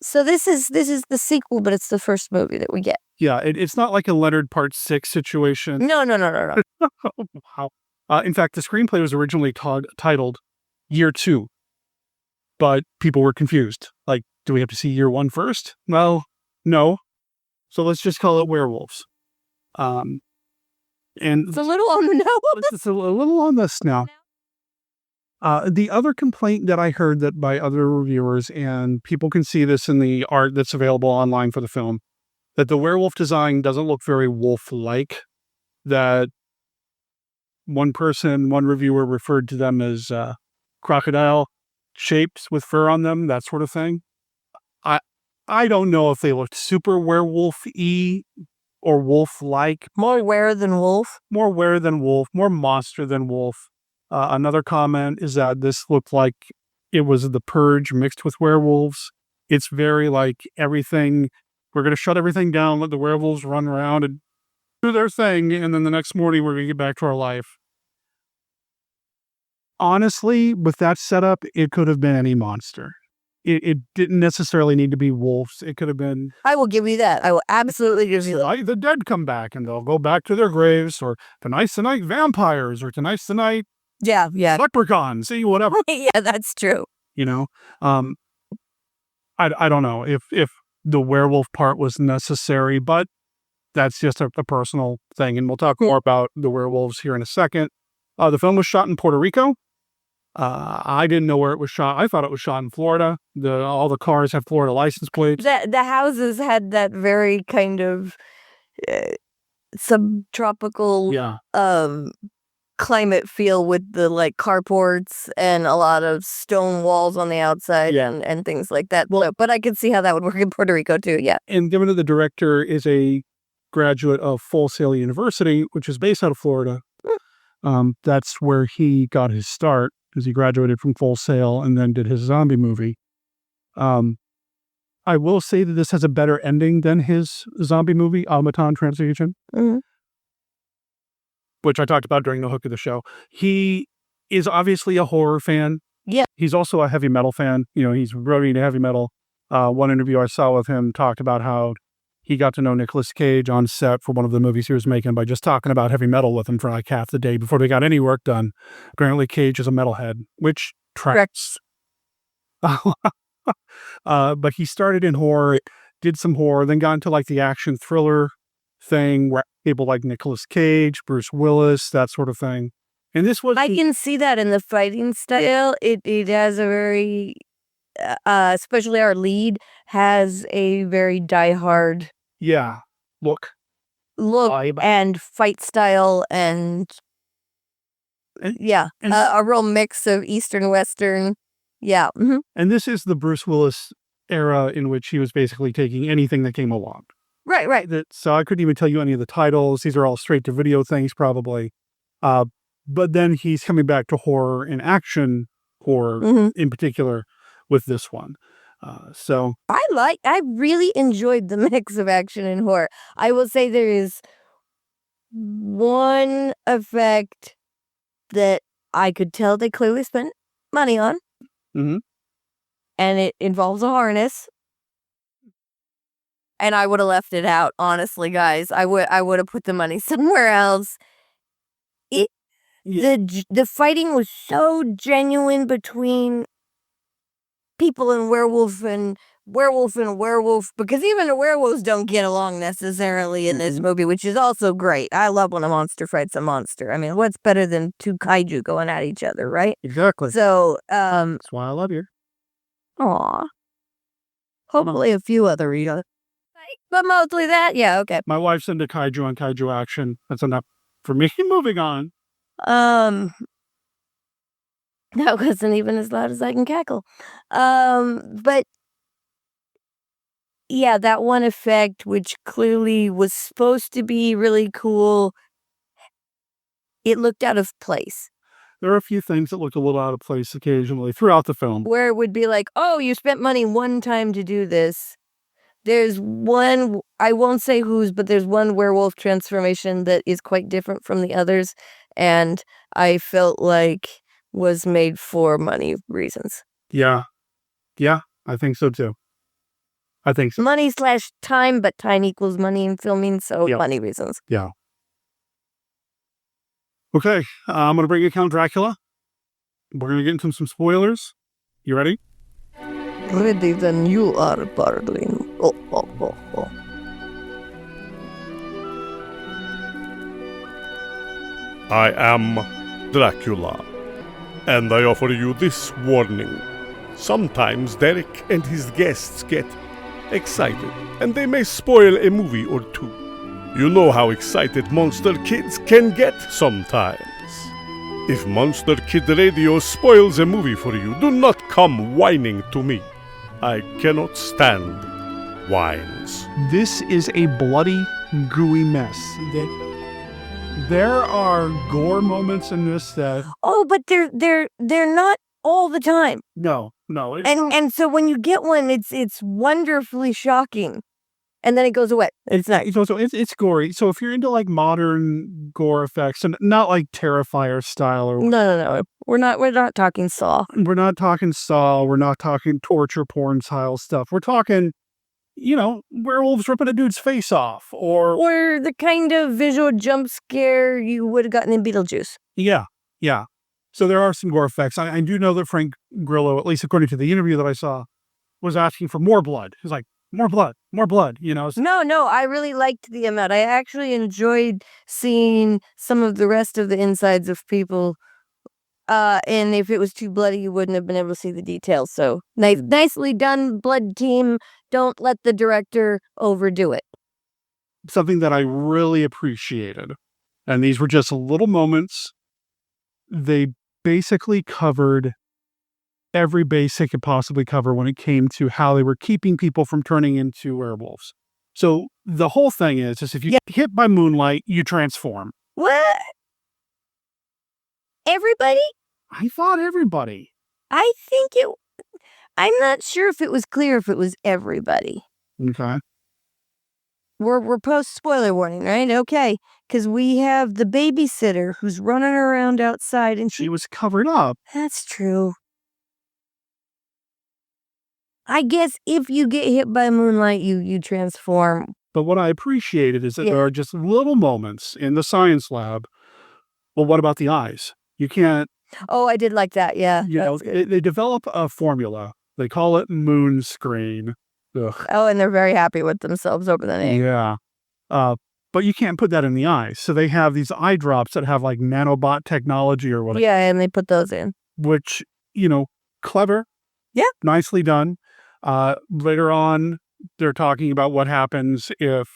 So this is the sequel, but it's the first movie that we get. Yeah, it's not like a Leonard Part 6 situation. No. Wow. In fact, the screenplay was originally titled Year 2. But people were confused. Like, do we have to see Year 1 first? Well, no. So let's just call it Werewolves. And it's a little on the nose. It's a little on this now. The other complaint that I heard that by other reviewers, and people can see this in the art that's available online for the film, that the werewolf design doesn't look very wolf-like. That one reviewer referred to them as crocodile shapes with fur on them, that sort of thing. I don't know if they looked super werewolf-y or wolf-like. More were than wolf. More were than wolf, more monster than wolf. Another comment is that this looked like it was The Purge mixed with werewolves. It's very like everything, we're going to shut everything down, let the werewolves run around and do their thing, and then the next morning we're going to get back to our life. Honestly, with that setup, it could have been any monster. It didn't necessarily need to be wolves. It could have been... I will give you that. I will absolutely give you that. The dead come back and they'll go back to their graves, or tonight's the night vampires, or tonight's the night yeah. leprechauns, see, whatever. Yeah, that's true. You know, I don't know if the werewolf part was necessary, but that's just a personal thing. And we'll talk more about the werewolves here in a second. The film was shot in Puerto Rico. I didn't know where it was shot. I thought it was shot in Florida. All the cars have Florida license plates. The houses had that very kind of subtropical climate feel with the like carports and a lot of stone walls on the outside and things like that. Well, but I could see how that would work in Puerto Rico too. Yeah. And given that the director is a graduate of Full Sail University, which is based out of Florida, that's where he got his start, because he graduated from Full Sail and then did his zombie movie. I will say that this has a better ending than his zombie movie, Automaton Transfusion, which I talked about during the hook of the show. He is obviously a horror fan. Yeah. He's also a heavy metal fan. You know, he's really into heavy metal. One interview I saw with him talked about how he got to know Nicolas Cage on set for one of the movies he was making by just talking about heavy metal with him for like half the day before they got any work done. Apparently Cage is a metalhead, which tracks. But he started in horror, did some horror, then got into like the action thriller thing where people like Nicolas Cage, Bruce Willis, that sort of thing. And this was... I can see that in the fighting style. It has a very... especially our lead has a very diehard look and fight style and a real mix of Eastern Western. And this is the Bruce Willis era in which he was basically taking anything that came along. Right. So I couldn't even tell you any of the titles. These are all straight to video things probably. But then he's coming back to horror and action horror in particular with this one. So I really enjoyed the mix of action and horror. I will say there is one effect that I could tell they clearly spent money on. And it involves a harness. And I would have left it out, honestly, guys. I would have put the money somewhere else. The fighting was so genuine between people and werewolf, because even the werewolves don't get along necessarily in this movie, which is also great. I love when a monster fights a monster. I mean, what's better than two kaiju going at each other, right? Exactly. So, that's why I love you. Aw. Hopefully a few other but mostly that, yeah, okay. My wife's into kaiju and kaiju action. That's enough for me. Moving on. That wasn't even as loud as I can cackle. But yeah, that one effect, which clearly was supposed to be really cool, it looked out of place. There are a few things that looked a little out of place occasionally throughout the film. Where it would be like, oh, you spent money one time to do this. There's one, I won't say whose, but there's one werewolf transformation that is quite different from the others. And I felt like was made for money reasons. Yeah, I think so too. I think so. Money/time, but time equals money in filming, so money reasons. Yeah. Okay, I'm going to bring you Count Dracula. We're going to get into some spoilers. You ready? Ready than you are, Barlin. Oh. I am Dracula, and I offer you this warning. Sometimes Derek and his guests get excited, and they may spoil a movie or two. You know how excited monster kids can get sometimes. If Monster Kid Radio spoils a movie for you, do not come whining to me. I cannot stand whines. This is a bloody, gooey mess. There are gore moments in this that... Oh, but they're not all the time. No. And so when you get one, it's wonderfully shocking. And then it goes away. It's nice. It's gory. So if you're into like modern gore effects and not like Terrifier style or No. We're not talking Saw. We're not talking Saw. We're not talking torture porn style stuff. We're talking, werewolves ripping a dude's face off or the kind of visual jump scare you would have gotten in Beetlejuice. Yeah. So there are some gore effects. I do know that Frank Grillo, at least according to the interview that I saw, was asking for more blood. He's like, more blood, No, I really liked the amount. I actually enjoyed seeing some of the rest of the insides of people. And if it was too bloody, you wouldn't have been able to see the details. So nicely done, blood team. Don't let the director overdo it. Something that I really appreciated, and these were just little moments. They basically covered every base they could possibly cover when it came to how they were keeping people from turning into werewolves. So the whole thing is if you get hit by moonlight, you transform. What? Everybody? I thought everybody. I'm not sure if it was clear if it was everybody. Okay. We're post spoiler warning, right? Okay. Because we have the babysitter who's running around outside and she was covered up. That's true. I guess if you get hit by moonlight, you transform. But what I appreciated is that there are just little moments in the science lab. Well, what about the eyes? You can't... Oh, I did like that, yeah. They develop a formula. They call it moon screen. Ugh. Oh, and they're very happy with themselves over the name. Yeah. But you can't put that in the eyes. So they have these eye drops that have like nanobot technology or whatever. Yeah, and they put those in. Which, clever. Yeah. Nicely done. Later on, they're talking about what happens if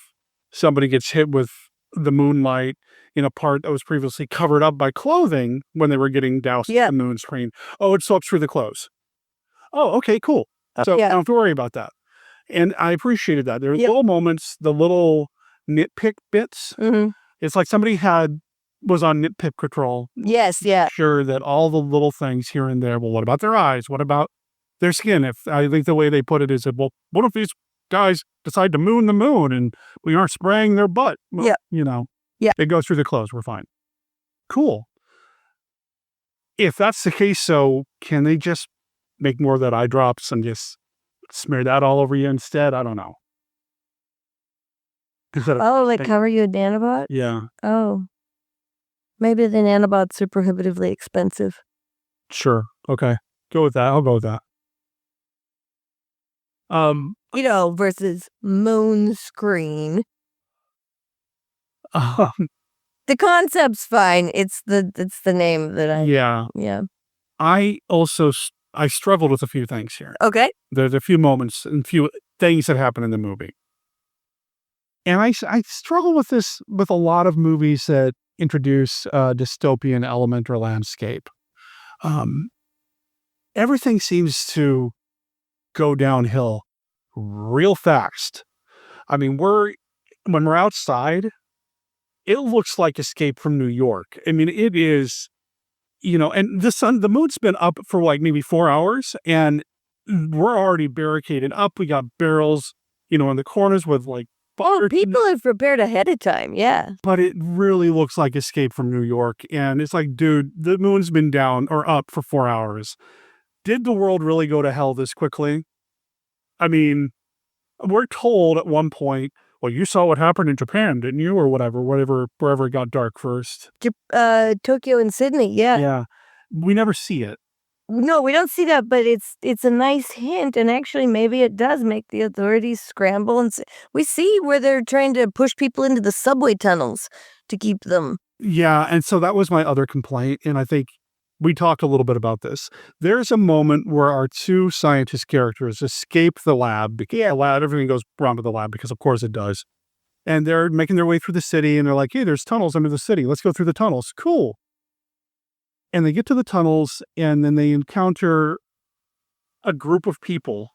somebody gets hit with the moonlight in a part that was previously covered up by clothing when they were getting doused with the moon screen. Oh, it soaks through the clothes. Oh, okay, cool. So I don't have to worry about that. And I appreciated that. There are little moments, the little nitpick bits. Mm-hmm. It's like somebody was on nitpick patrol. Yes, yeah. Sure that all the little things here and there. Well, what about their eyes? What about their skin? I think the way they put it is that, well, what if these guys decide to moon the moon and we aren't spraying their butt? Well, Yeah. It goes through the clothes. We're fine. Cool. If that's the case, so can they just make more of that eye drops and just smear that all over you instead? I don't know. Cover you in nanobot? Yeah. Oh. Maybe the nanobots are prohibitively expensive. Sure. Okay. Go with that. I'll go with that. Versus moon screen. The concept's fine. It's the name that I... Yeah. Yeah. I struggled with a few things here. Okay. There's a few moments and few things that happen in the movie. And I struggle with this with a lot of movies that introduce a dystopian element or landscape. Everything seems to go downhill real fast. I mean, when we're outside, it looks like Escape from New York. I mean, it is, and the moon's been up for like maybe 4 hours and we're already barricaded up. We got barrels, in the corners with like... Oh, people have prepared ahead of time, yeah. But it really looks like Escape from New York. And it's like, dude, the moon's been down or up for 4 hours. Did the world really go to hell this quickly? I mean, we're told at one point, well, you saw what happened in Japan, didn't you? Or wherever it got dark first. Tokyo and Sydney, yeah. Yeah. We never see it. No, we don't see that, but it's a nice hint, and actually maybe it does make the authorities scramble. And we see where they're trying to push people into the subway tunnels to keep them. Yeah, and so that was my other complaint, and I think we talked a little bit about this. There's a moment where our two scientist characters escape the lab because everything goes wrong with the lab because of course it does. And they're making their way through the city, and they're like, hey, there's tunnels under the city. Let's go through the tunnels. Cool. And they get to the tunnels, and then they encounter a group of people.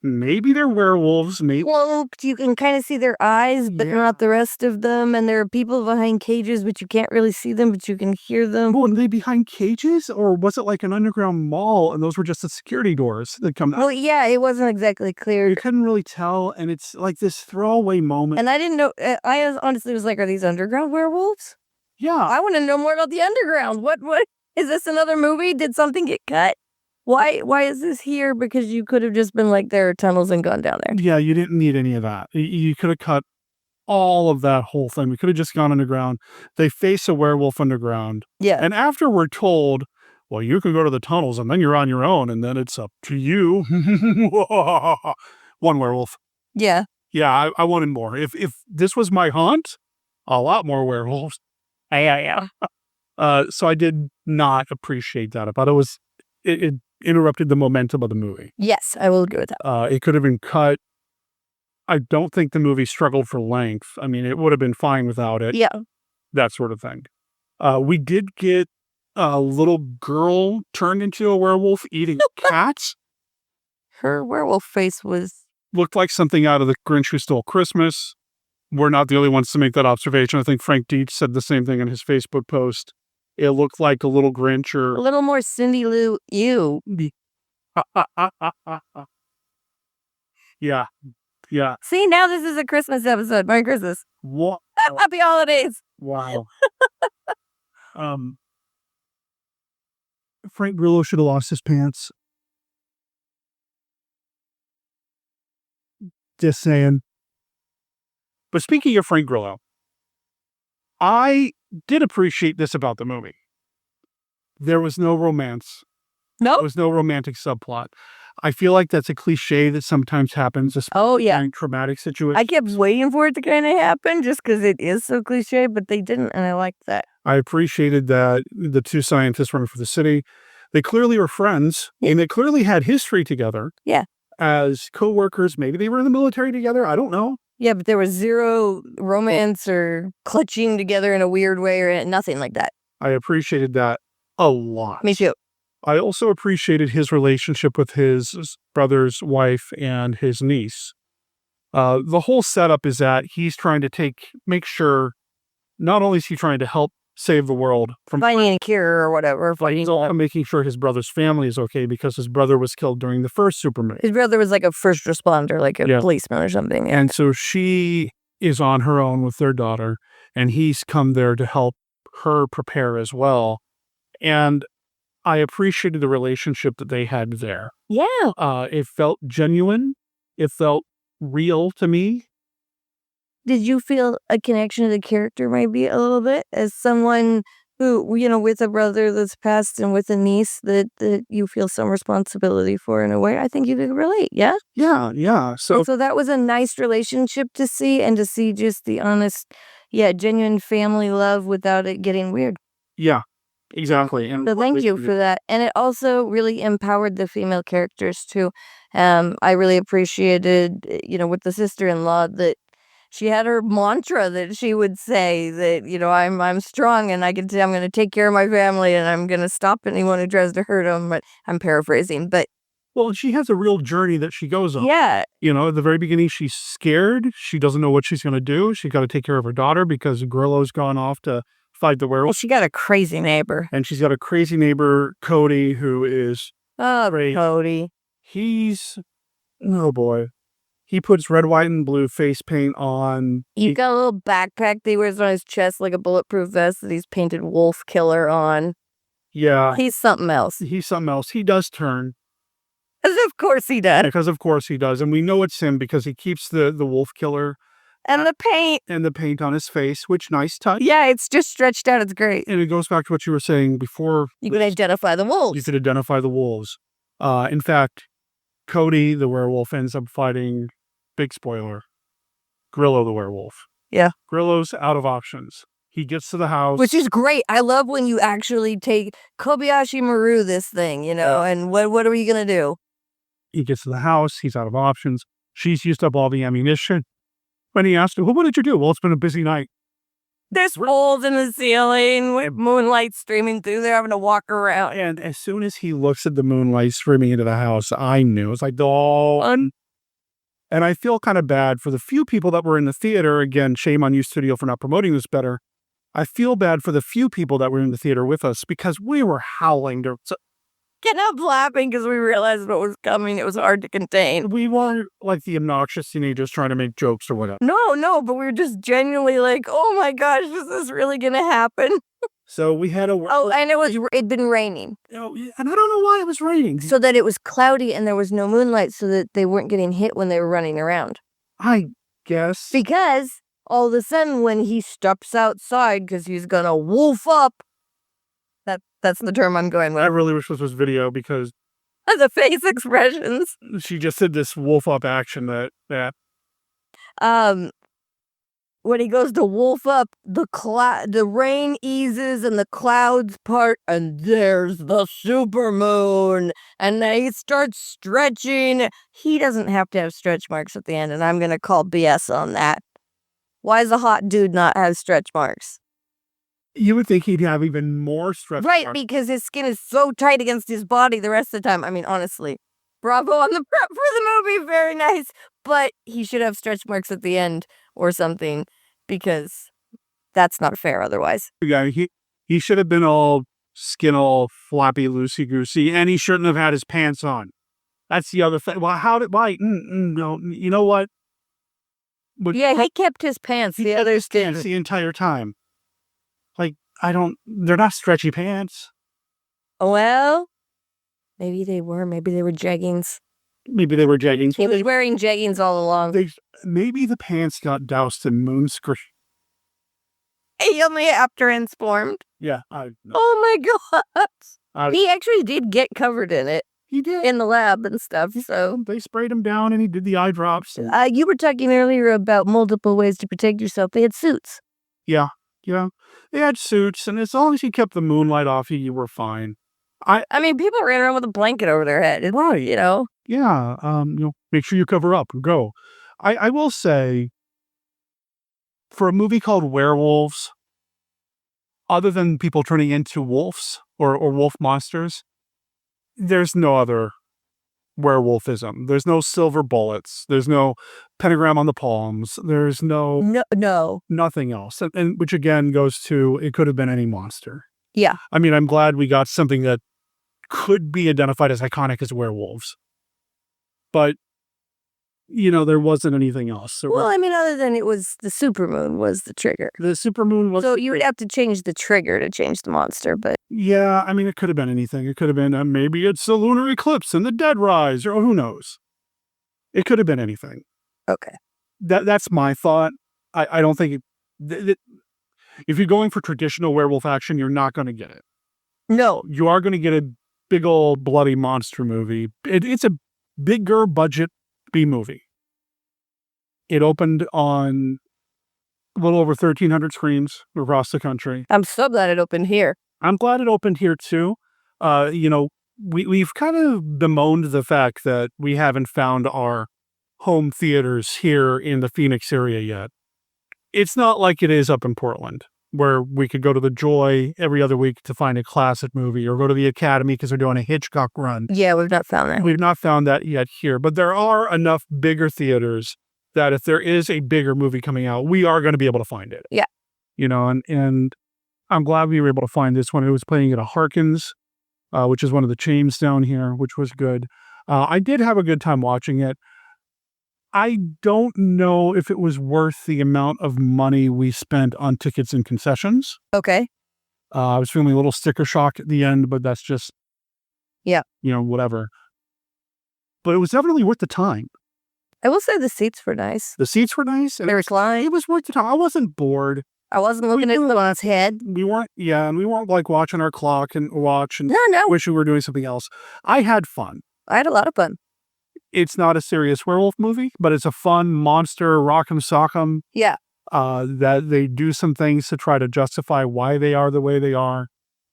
Maybe they're werewolves. Maybe Cloaked, you can kind of see their eyes, but not the rest of them. And there are people behind cages, but you can't really see them, but you can hear them. Well, were they behind cages, or was it like an underground mall, and those were just the security doors that come out? Well, yeah, it wasn't exactly clear. You couldn't really tell, and it's like this throwaway moment. And I didn't know. I honestly was like, "Are these underground werewolves?" Yeah, I want to know more about the underground. What is this? Another movie? Did something get cut? Why is this here? Because you could have just been like, there are tunnels and gone down there. Yeah, you didn't need any of that. You could have cut all of that whole thing. We could have just gone underground. They face a werewolf underground. Yeah. And after we're told, well, you can go to the tunnels and then you're on your own and then it's up to you. One werewolf. Yeah. Yeah, I wanted more. If this was my haunt, a lot more werewolves. Yeah. So I did not appreciate that. I thought it interrupted the momentum of the movie. Yes, I will agree with that. It could have been cut. I don't think the movie struggled for length. I mean, it would have been fine without it. Yeah. That sort of thing. We did get a little girl turned into a werewolf eating cats. Her werewolf face looked like something out of The Grinch Who Stole Christmas. We're not the only ones to make that observation. I think Frank Dietz said the same thing in his Facebook post. It looked like a little Grinch or... a little more Cindy Lou, you. Yeah. Yeah. See, now this is a Christmas episode. Merry Christmas. What? Happy holidays. Wow. Frank Grillo should have lost his pants. Just saying. But speaking of Frank Grillo, I did appreciate this about the movie. There was no romance. No? There was no romantic subplot. I feel like that's a cliche that sometimes happens, especially in traumatic situations. I kept waiting for it to kind of happen just because it is so cliche, but they didn't, and I liked that. I appreciated that the two scientists running for the city, they clearly were friends, and they clearly had history together. Yeah. As co-workers. Maybe they were in the military together. I don't know. Yeah, but there was zero romance or clutching together in a weird way or nothing like that. I appreciated that a lot. Me too. I also appreciated his relationship with his brother's wife and his niece. The whole setup is that he's trying to make sure, not only is he trying to help save the world from finding a cure or whatever, but he's also making sure his brother's family is okay because his brother was killed during the first Superman. His brother was like a first responder, like a policeman or something. And so she is on her own with their daughter, and he's come there to help her prepare as well. And I appreciated the relationship that they had there. Yeah. It felt genuine. It felt real to me. Did you feel a connection to the character maybe a little bit as someone who, with a brother that's passed and with a niece that you feel some responsibility for in a way? I think you could relate, yeah? Yeah. So that was a nice relationship to see, and to see just the honest, genuine family love without it getting weird. Yeah, exactly. And so thank you for that. And it also really empowered the female characters too. I really appreciated, with the sister-in-law that she had her mantra that she would say that, I'm strong and I can say I'm going to take care of my family and I'm going to stop anyone who tries to hurt them. But I'm paraphrasing, but. Well, she has a real journey that she goes on. Yeah. At the very beginning, she's scared. She doesn't know what she's going to do. She's got to take care of her daughter because Grillo's gone off to fight the werewolf. Well, she got a crazy neighbor. And she's got a crazy neighbor, Cody, who is... Oh, crazy. Cody. Oh, boy. He puts red, white, and blue face paint on. He's got a little backpack that he wears on his chest like a bulletproof vest that he's painted Wolf Killer on. Yeah. He's something else. He does turn. Because of course he does. Because of course he does. And we know it's him because he keeps the Wolf Killer. And the paint. And the paint on his face, which nice touch. Yeah, it's just stretched out. It's great. And it goes back to what you were saying before. You can identify the wolves. You could identify the wolves. In fact, Cody, the werewolf, ends up fighting, big spoiler, Grillo, the werewolf. Yeah. Grillo's out of options. He gets to the house. Which is great. I love when you actually take Kobayashi Maru this thing, and what are we going to do? He gets to the house. He's out of options. She's used up all the ammunition. When he asked her, well, what did you do? Well, it's been a busy night. There's holes in the ceiling with moonlight streaming through. They're having to walk around. And as soon as he looks at the moonlight streaming into the house, I knew. It's like, oh. And I feel kind of bad for the few people that were in the theater. Again, shame on you, studio, for not promoting this better. I feel bad for the few people that were in the theater with us because we were howling. Getting up laughing because we realized what was coming. It was hard to contain. We weren't like the obnoxious teenagers trying to make jokes or whatever. No, but we were just genuinely like, oh my gosh, is this really going to happen? So we had a... Oh, and it'd been raining. Oh, yeah, and I don't know why it was raining. So that it was cloudy and there was no moonlight so that they weren't getting hit when they were running around. I guess. Because all of a sudden when he steps outside because he's going to wolf up, that's the term I'm going with. I really wish this was video because... The face expressions. She just did this wolf up action that... When he goes to wolf up, the rain eases and the clouds part, and there's the supermoon. And then he starts stretching. He doesn't have to have stretch marks at the end, and I'm going to call BS on that. Why does a hot dude not have stretch marks? You would think he'd have even more stretch marks. Right, because his skin is so tight against his body the rest of the time. I mean, honestly, bravo on the prep for the movie. Very nice. But he should have stretch marks at the end or something, because that's not fair otherwise. Yeah, he should have been all skin all floppy, loosey-goosey, and he shouldn't have had his pants on. That's the other thing. Well, why? No, you know what? Yeah, he kept his pants. The others didn't. The entire time. Like, they're not stretchy pants. Well, maybe they were. Maybe they were jeggings. Maybe they were jeggings. He was wearing jeggings all along. Maybe the pants got doused in moon screen. He only after transformed. Yeah. Oh my god. He actually did get covered in it. He did. In the lab and stuff, so. They sprayed him down and he did the eye drops. You were talking earlier about multiple ways to protect yourself. They had suits. Yeah. They had suits, and as long as you kept the moonlight off you were fine. I mean, people ran around with a blanket over their head. Right. You know? Yeah. Make sure you cover up and go. I will say, for a movie called Werewolves, other than people turning into wolves or wolf monsters, there's no other werewolfism. There's no silver bullets. There's no pentagram on the palms. There's no nothing else. And which again goes to, it could have been any monster. Yeah. I mean, I'm glad we got something that could be identified as iconic as werewolves. But, there wasn't anything else. I mean, other than it was the supermoon was the trigger. The supermoon was... So you would have to change the trigger to change the monster, but... Yeah, I mean, it could have been anything. It could have been, maybe it's the lunar eclipse and the dead rise, or who knows. It could have been anything. Okay. That's my thought. I don't think... if you're going for traditional werewolf action, you're not going to get it. No. You are going to get a big old bloody monster movie. It's a bigger budget B-movie. It opened on a little over 1,300 screens across the country. I'm so glad it opened here. I'm glad it opened here too. We've kind of bemoaned the fact that we haven't found our home theaters here in the Phoenix area yet. It's not like it is up in Portland, where we could go to the Joy every other week to find a classic movie, or go to the Academy because they're doing a Hitchcock run. Yeah, we've not found that. We've not found that yet here, but there are enough bigger theaters that if there is a bigger movie coming out, we are going to be able to find it. Yeah. And I'm glad we were able to find this one. It was playing at a Harkins, which is one of the chains down here, which was good. I did have a good time watching it. I don't know if it was worth the amount of money we spent on tickets and concessions. Okay. I was feeling a little sticker shock at the end, but that's just, whatever. But it was definitely worth the time. I will say the seats were nice. The seats were nice. They were reclined. It was worth the time. I wasn't bored. I wasn't looking at someone's head. We weren't like watching our clock and No. wish we were doing something else. I had fun. I had a lot of fun. It's not a serious werewolf movie, but it's a fun monster rock'em sock'em. Yeah. That they do some things to try to justify why they are the way they are.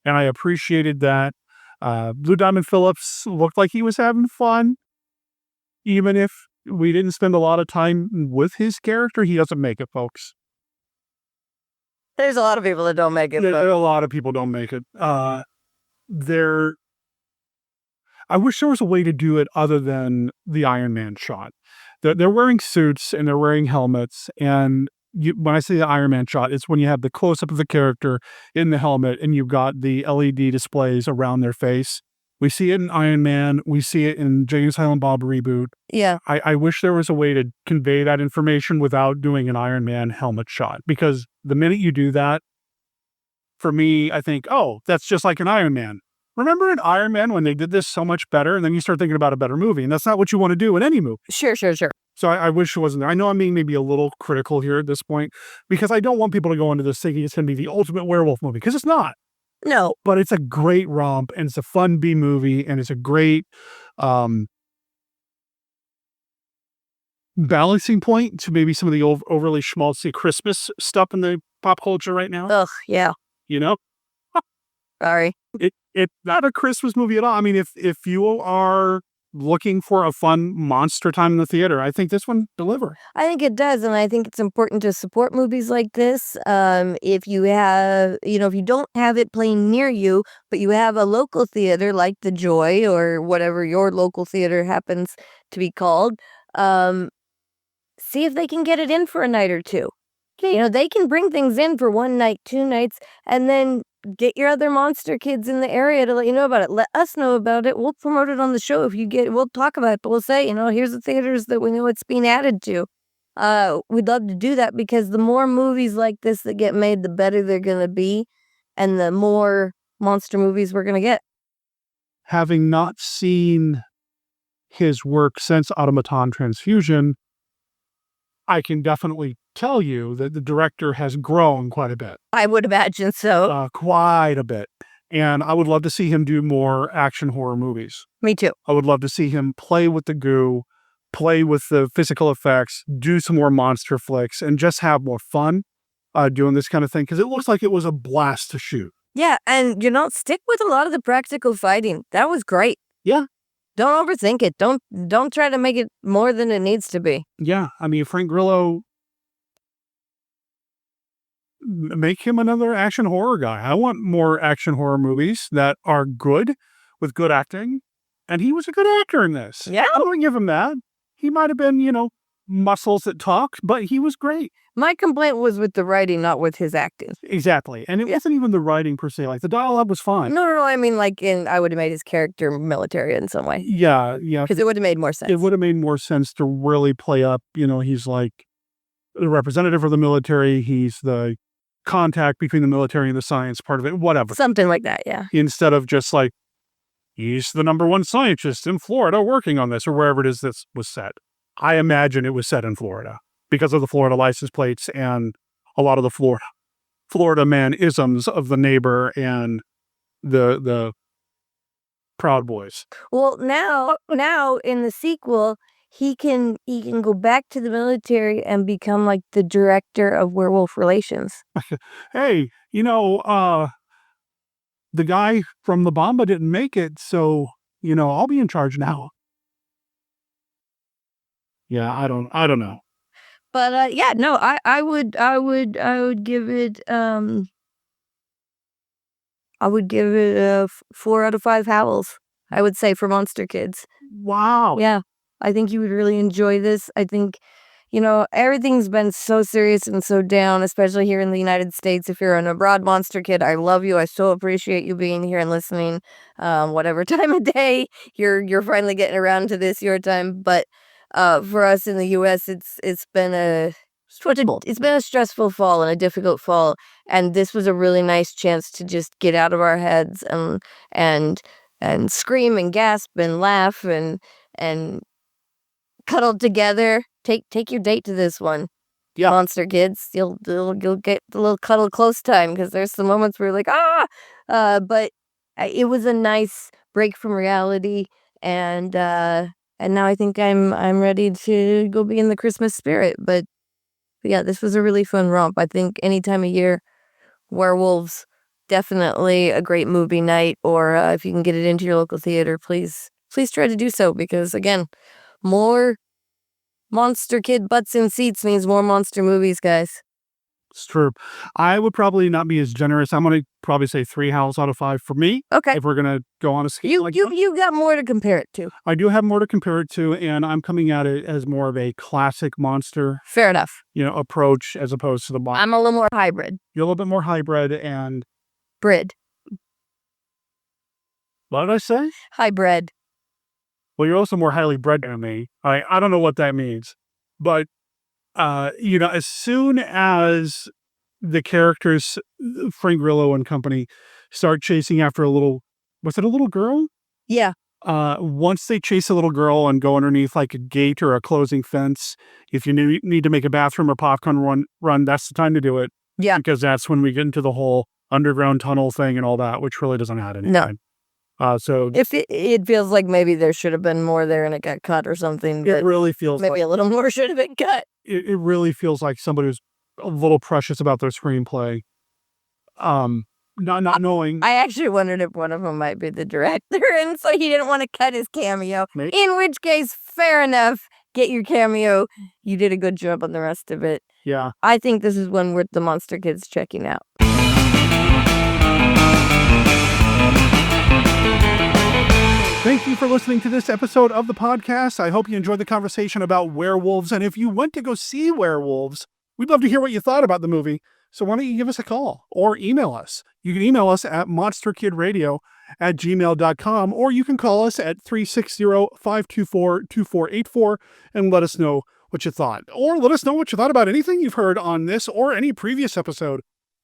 And I appreciated that. Blue Diamond Phillips looked like he was having fun. Even if we didn't spend a lot of time with his character, he doesn't make it, folks. There's a lot of people that don't make it. A lot of people don't make it. I wish there was a way to do it other than the Iron Man shot. They're wearing suits and they're wearing helmets, and when I say the Iron Man shot, it's when you have the close-up of the character in the helmet and you've got the LED displays around their face. We see it in Iron Man. We see it in Jay and Silent Bob Reboot. Yeah. I wish there was a way to convey that information without doing an Iron Man helmet shot, because the minute you do that, for me, I think, oh, that's just like an Iron Man. Remember in Iron Man when they did this so much better, and then you start thinking about a better movie, and that's not what you want to do in any movie. Sure. So I wish it wasn't there. I know I'm being maybe a little critical here at this point, because I don't want people to go into this thinking it's going to be the ultimate werewolf movie, because it's not. No. But it's a great romp, and it's a fun B movie, and it's a great balancing point to maybe some of the overly schmaltzy Christmas stuff in the pop culture right now. Ugh, yeah. You know? Sorry. It's not a Christmas movie at all. I mean, if you are looking for a fun monster time in the theater, I think this one delivers. I think it does, and I think it's important to support movies like this. If you have, if you don't have it playing near you, but you have a local theater like the Joy or whatever your local theater happens to be called, see if they can get it in for a night or two. They can bring things in for one night, 2 nights, and then get your other monster kids in the area to let you know about it. Let us know about it. We'll promote it on the show. We'll talk about it, but we'll say, here's the theaters that we know it's being added to. We'd love to do that, because the more movies like this that get made, the better they're going to be, and the more monster movies we're going to get. Having not seen his work since Automaton Transfusion, I can definitely tell you that the director has grown quite a bit. I would imagine so. Quite a bit. And I would love to see him do more action horror movies. Me too. I would love to see him play with the goo, play with the physical effects, do some more monster flicks, and just have more fun doing this kind of thing, because it looks like it was a blast to shoot. Yeah, and stick with a lot of the practical fighting. That was great. Yeah. Don't overthink it. Don't try to make it more than it needs to be. Yeah, I mean, Frank Grillo, make him another action horror guy. I want more action horror movies that are good, with good acting, and he was a good actor in this. Yeah. I'm going to give him that. He might have been, muscles that talked, but he was great. My complaint was with the writing, not with his acting. Exactly. And it wasn't even the writing per se. Like, the dialogue was fine. No. I mean, I would have made his character military in some way. Yeah. Because it would have made more sense. It would have made more sense to really play up, he's like the representative of the military. He's the contact between the military and the science part of it, whatever. Something like that, yeah. Instead of just like, he's the #1 scientist in Florida working on this, or wherever it is this was set. I imagine it was set in Florida, because of the Florida license plates and a lot of the Florida man isms of the neighbor and the Proud Boys. Well, now in the sequel, he can go back to the military and become like the director of werewolf relations. Hey, the guy from La Bamba didn't make it, so I'll be in charge now. Yeah, I don't know. But I would give it I would give it a 4 out of 5 howls, I would say, for Monster Kids. Wow. Yeah. I think you would really enjoy this. I think, everything's been so serious and so down, especially here in the United States. If you're an abroad monster kid, I love you. I so appreciate you being here and listening. Whatever time of day you're finally getting around to this, your time. But for us in the U.S., it's been a stressful fall and a difficult fall, and this was a really nice chance to just get out of our heads and scream and gasp and laugh and cuddle together. Take your date to this one. Yeah. Monster Kids. You'll get a little cuddle close time, because there's some moments where you're like, but it was a nice break from reality, and now I think I'm ready to go be in the Christmas spirit. But yeah, this was a really fun romp. I think any time of year, Werewolves, definitely a great movie night, or if you can get it into your local theater, please try to do so, because again, more monster kid butts in seats means more monster movies, guys. It's true. I would probably not be as generous. I'm going to probably say 3 howls out of 5 for me. Okay. If we're going to go on a scale like that. You got more to compare it to. I do have more to compare it to, and I'm coming at it as more of a classic monster, Fair enough. approach as opposed to the monster. I'm a little more hybrid. You're a little bit more hybrid and... Brid. What did I say? Hybrid. Well, you're also more highly bred than me. I don't know what that means. But, as soon as the characters, Frank Grillo and company, start chasing after was it a little girl? Yeah. Once they chase a little girl and go underneath like a gate or a closing fence, if you need to make a bathroom or popcorn run, that's the time to do it. Yeah. Because that's when we get into the whole underground tunnel thing and all that, which really doesn't add anything. No. So if it feels like maybe there should have been more there and it got cut or something. It really feels maybe a little more should have been cut. It really feels like somebody who's a little precious about their screenplay. Not knowing. I actually wondered if one of them might be the director, and so he didn't want to cut his cameo. Maybe. In which case, fair enough. Get your cameo. You did a good job on the rest of it. Yeah. I think this is one worth the Monster Kids checking out. Thank you for listening to this episode of the podcast. I hope you enjoyed the conversation about werewolves. And if you went to go see Werewolves, we'd love to hear what you thought about the movie. So why don't you give us a call or email us? You can email us at monsterkidradio@gmail.com, or you can call us at 360-524-2484 and let us know what you thought. Or let us know what you thought about anything you've heard on this or any previous episode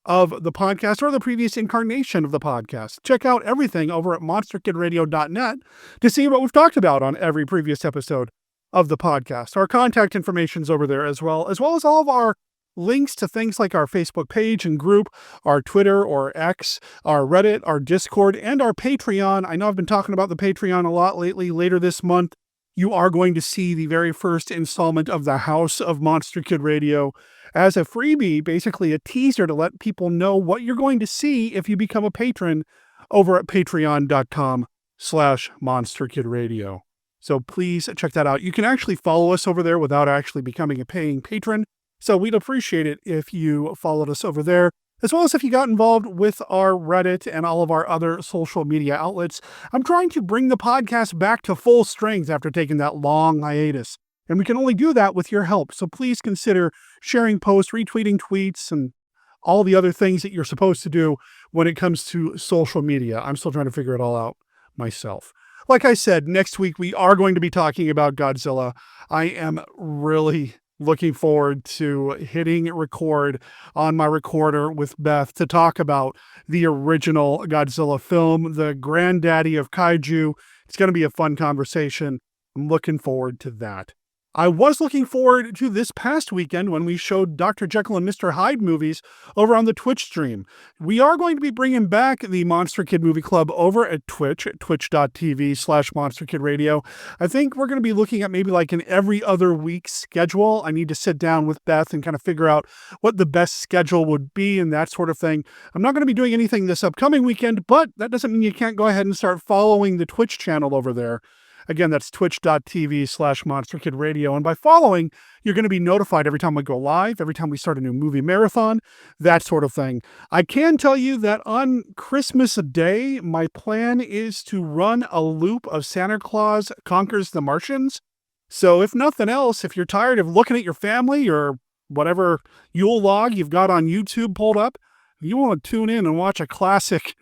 of the podcast or the previous incarnation of the podcast. Check out everything over at monsterkidradio.net to see what we've talked about on every previous episode of the podcast. Our contact information's over there as well as all of our links to things like our Facebook page and group, our Twitter or X, our Reddit, our Discord, and our Patreon. I know I've been talking about the Patreon a lot lately. Later this month, you are going to see the very first installment of the House of Monster Kid Radio as a freebie, basically a teaser to let people know what you're going to see if you become a patron over at patreon.com/monsterkidradio. So please check that out. You can actually follow us over there without actually becoming a paying patron. So we'd appreciate it if you followed us over there, as well as if you got involved with our Reddit and all of our other social media outlets. I'm trying to bring the podcast back to full strength after taking that long hiatus. And we can only do that with your help. So please consider sharing posts, retweeting tweets, and all the other things that you're supposed to do when it comes to social media. I'm still trying to figure it all out myself. Like I said, next week we are going to be talking about Godzilla. I am really looking forward to hitting record on my recorder with Beth to talk about the original Godzilla film, the granddaddy of kaiju. It's going to be a fun conversation. I'm looking forward to that. I was looking forward to this past weekend when we showed Dr. Jekyll and Mr. Hyde movies over on the Twitch stream. We are going to be bringing back the Monster Kid Movie Club over at Twitch, at twitch.tv/monsterkidradio. I think we're going to be looking at maybe like an every other week schedule. I need to sit down with Beth and kind of figure out what the best schedule would be and that sort of thing. I'm not going to be doing anything this upcoming weekend, but that doesn't mean you can't go ahead and start following the Twitch channel over there. Again, that's twitch.tv/monsterkidradio. And by following, you're going to be notified every time we go live, every time we start a new movie marathon, that sort of thing. I can tell you that on Christmas Day, my plan is to run a loop of Santa Claus Conquers the Martians. So if nothing else, if you're tired of looking at your family or whatever Yule log you've got on YouTube pulled up, you want to tune in and watch a classic,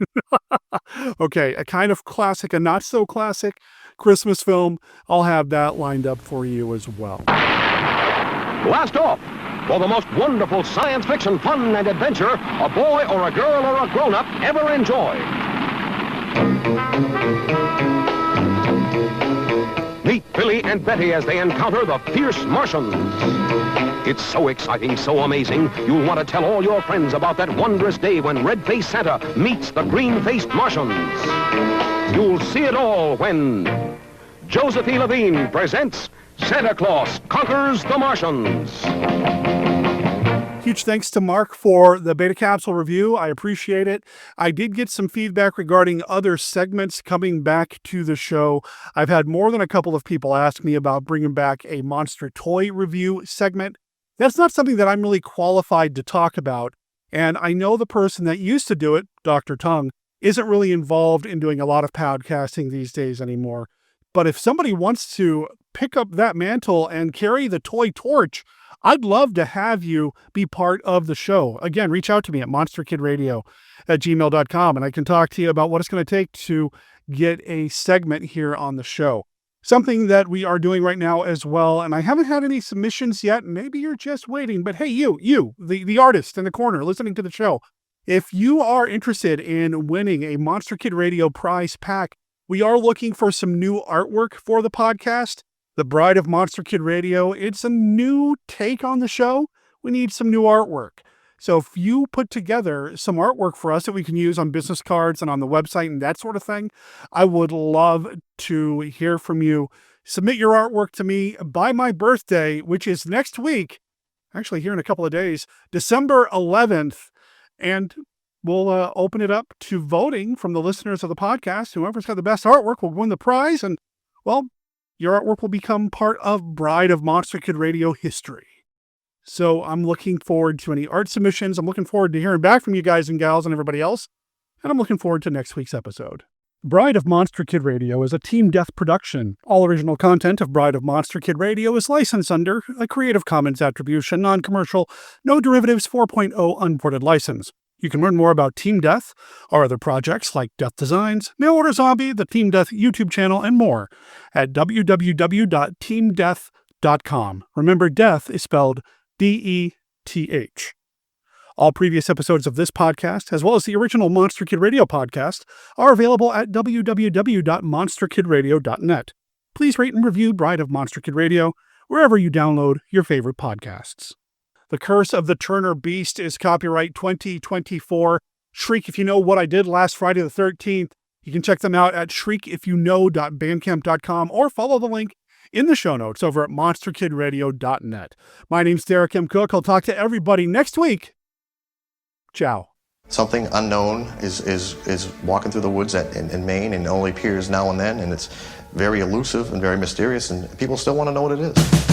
okay, a kind of classic, a not so classic Christmas film, I'll have that lined up for you as well. Blast off! For the most wonderful science fiction fun and adventure a boy or a girl or a grown-up ever enjoy. Meet Billy and Betty as they encounter the fierce Martians. It's so exciting, so amazing, you'll want to tell all your friends about that wondrous day when red-faced Santa meets the green-faced Martians. You'll see it all when Joseph E. Levine presents Santa Claus Conquers the Martians. Huge thanks to Mark for the Beta Capsule review. I appreciate it. I did get some feedback regarding other segments coming back to the show. I've had more than a couple of people ask me about bringing back a monster toy review segment. That's not something that I'm really qualified to talk about. And I know the person that used to do it, Dr. Tongue, isn't really involved in doing a lot of podcasting these days anymore. But if somebody wants to pick up that mantle and carry the toy torch, I'd love to have you be part of the show. Again, reach out to me at monsterkidradio@gmail.com, and I can talk to you about what it's going to take to get a segment here on the show. Something that we are doing right now as well, and I haven't had any submissions yet. Maybe you're just waiting, but hey, the artist in the corner listening to the show, if you are interested in winning a Monster Kid Radio prize pack, we are looking for some new artwork for the podcast. The Bride of Monster Kid Radio, it's a new take on the show. We need some new artwork. So if you put together some artwork for us that we can use on business cards and on the website and that sort of thing, I would love to hear from you. Submit your artwork to me by my birthday, which is next week, actually here in a couple of days, December 11th. And we'll open it up to voting from the listeners of the podcast. Whoever's got the best artwork will win the prize. And, well, your artwork will become part of Bride of Monster Kid Radio history. So I'm looking forward to any art submissions. I'm looking forward to hearing back from you guys and gals and everybody else. And I'm looking forward to next week's episode. Bride of Monster Kid Radio is a Team Death production. All original content of Bride of Monster Kid Radio is licensed under a Creative Commons Attribution, Non-Commercial, No Derivatives 4.0 Unported license. You can learn more about Team Death, our other projects like Death Designs, Mail Order Zombie, the Team Death YouTube channel, and more at www.teamdeath.com. Remember, death is spelled DETH. All previous episodes of this podcast, as well as the original Monster Kid Radio podcast, are available at www.monsterkidradio.net. Please rate and review Bride of Monster Kid Radio wherever you download your favorite podcasts. The Curse of the Turner Beast is copyright 2024. Shriek If You Know What I Did Last Friday the 13th. You can check them out at shriekifyouknow.bandcamp.com or follow the link in the show notes over at monsterkidradio.net. My name's Derek M. Cook. I'll talk to everybody next week. Ciao. Something unknown is walking through the woods in Maine and only appears now and then, and it's very elusive and very mysterious, and people still want to know what it is.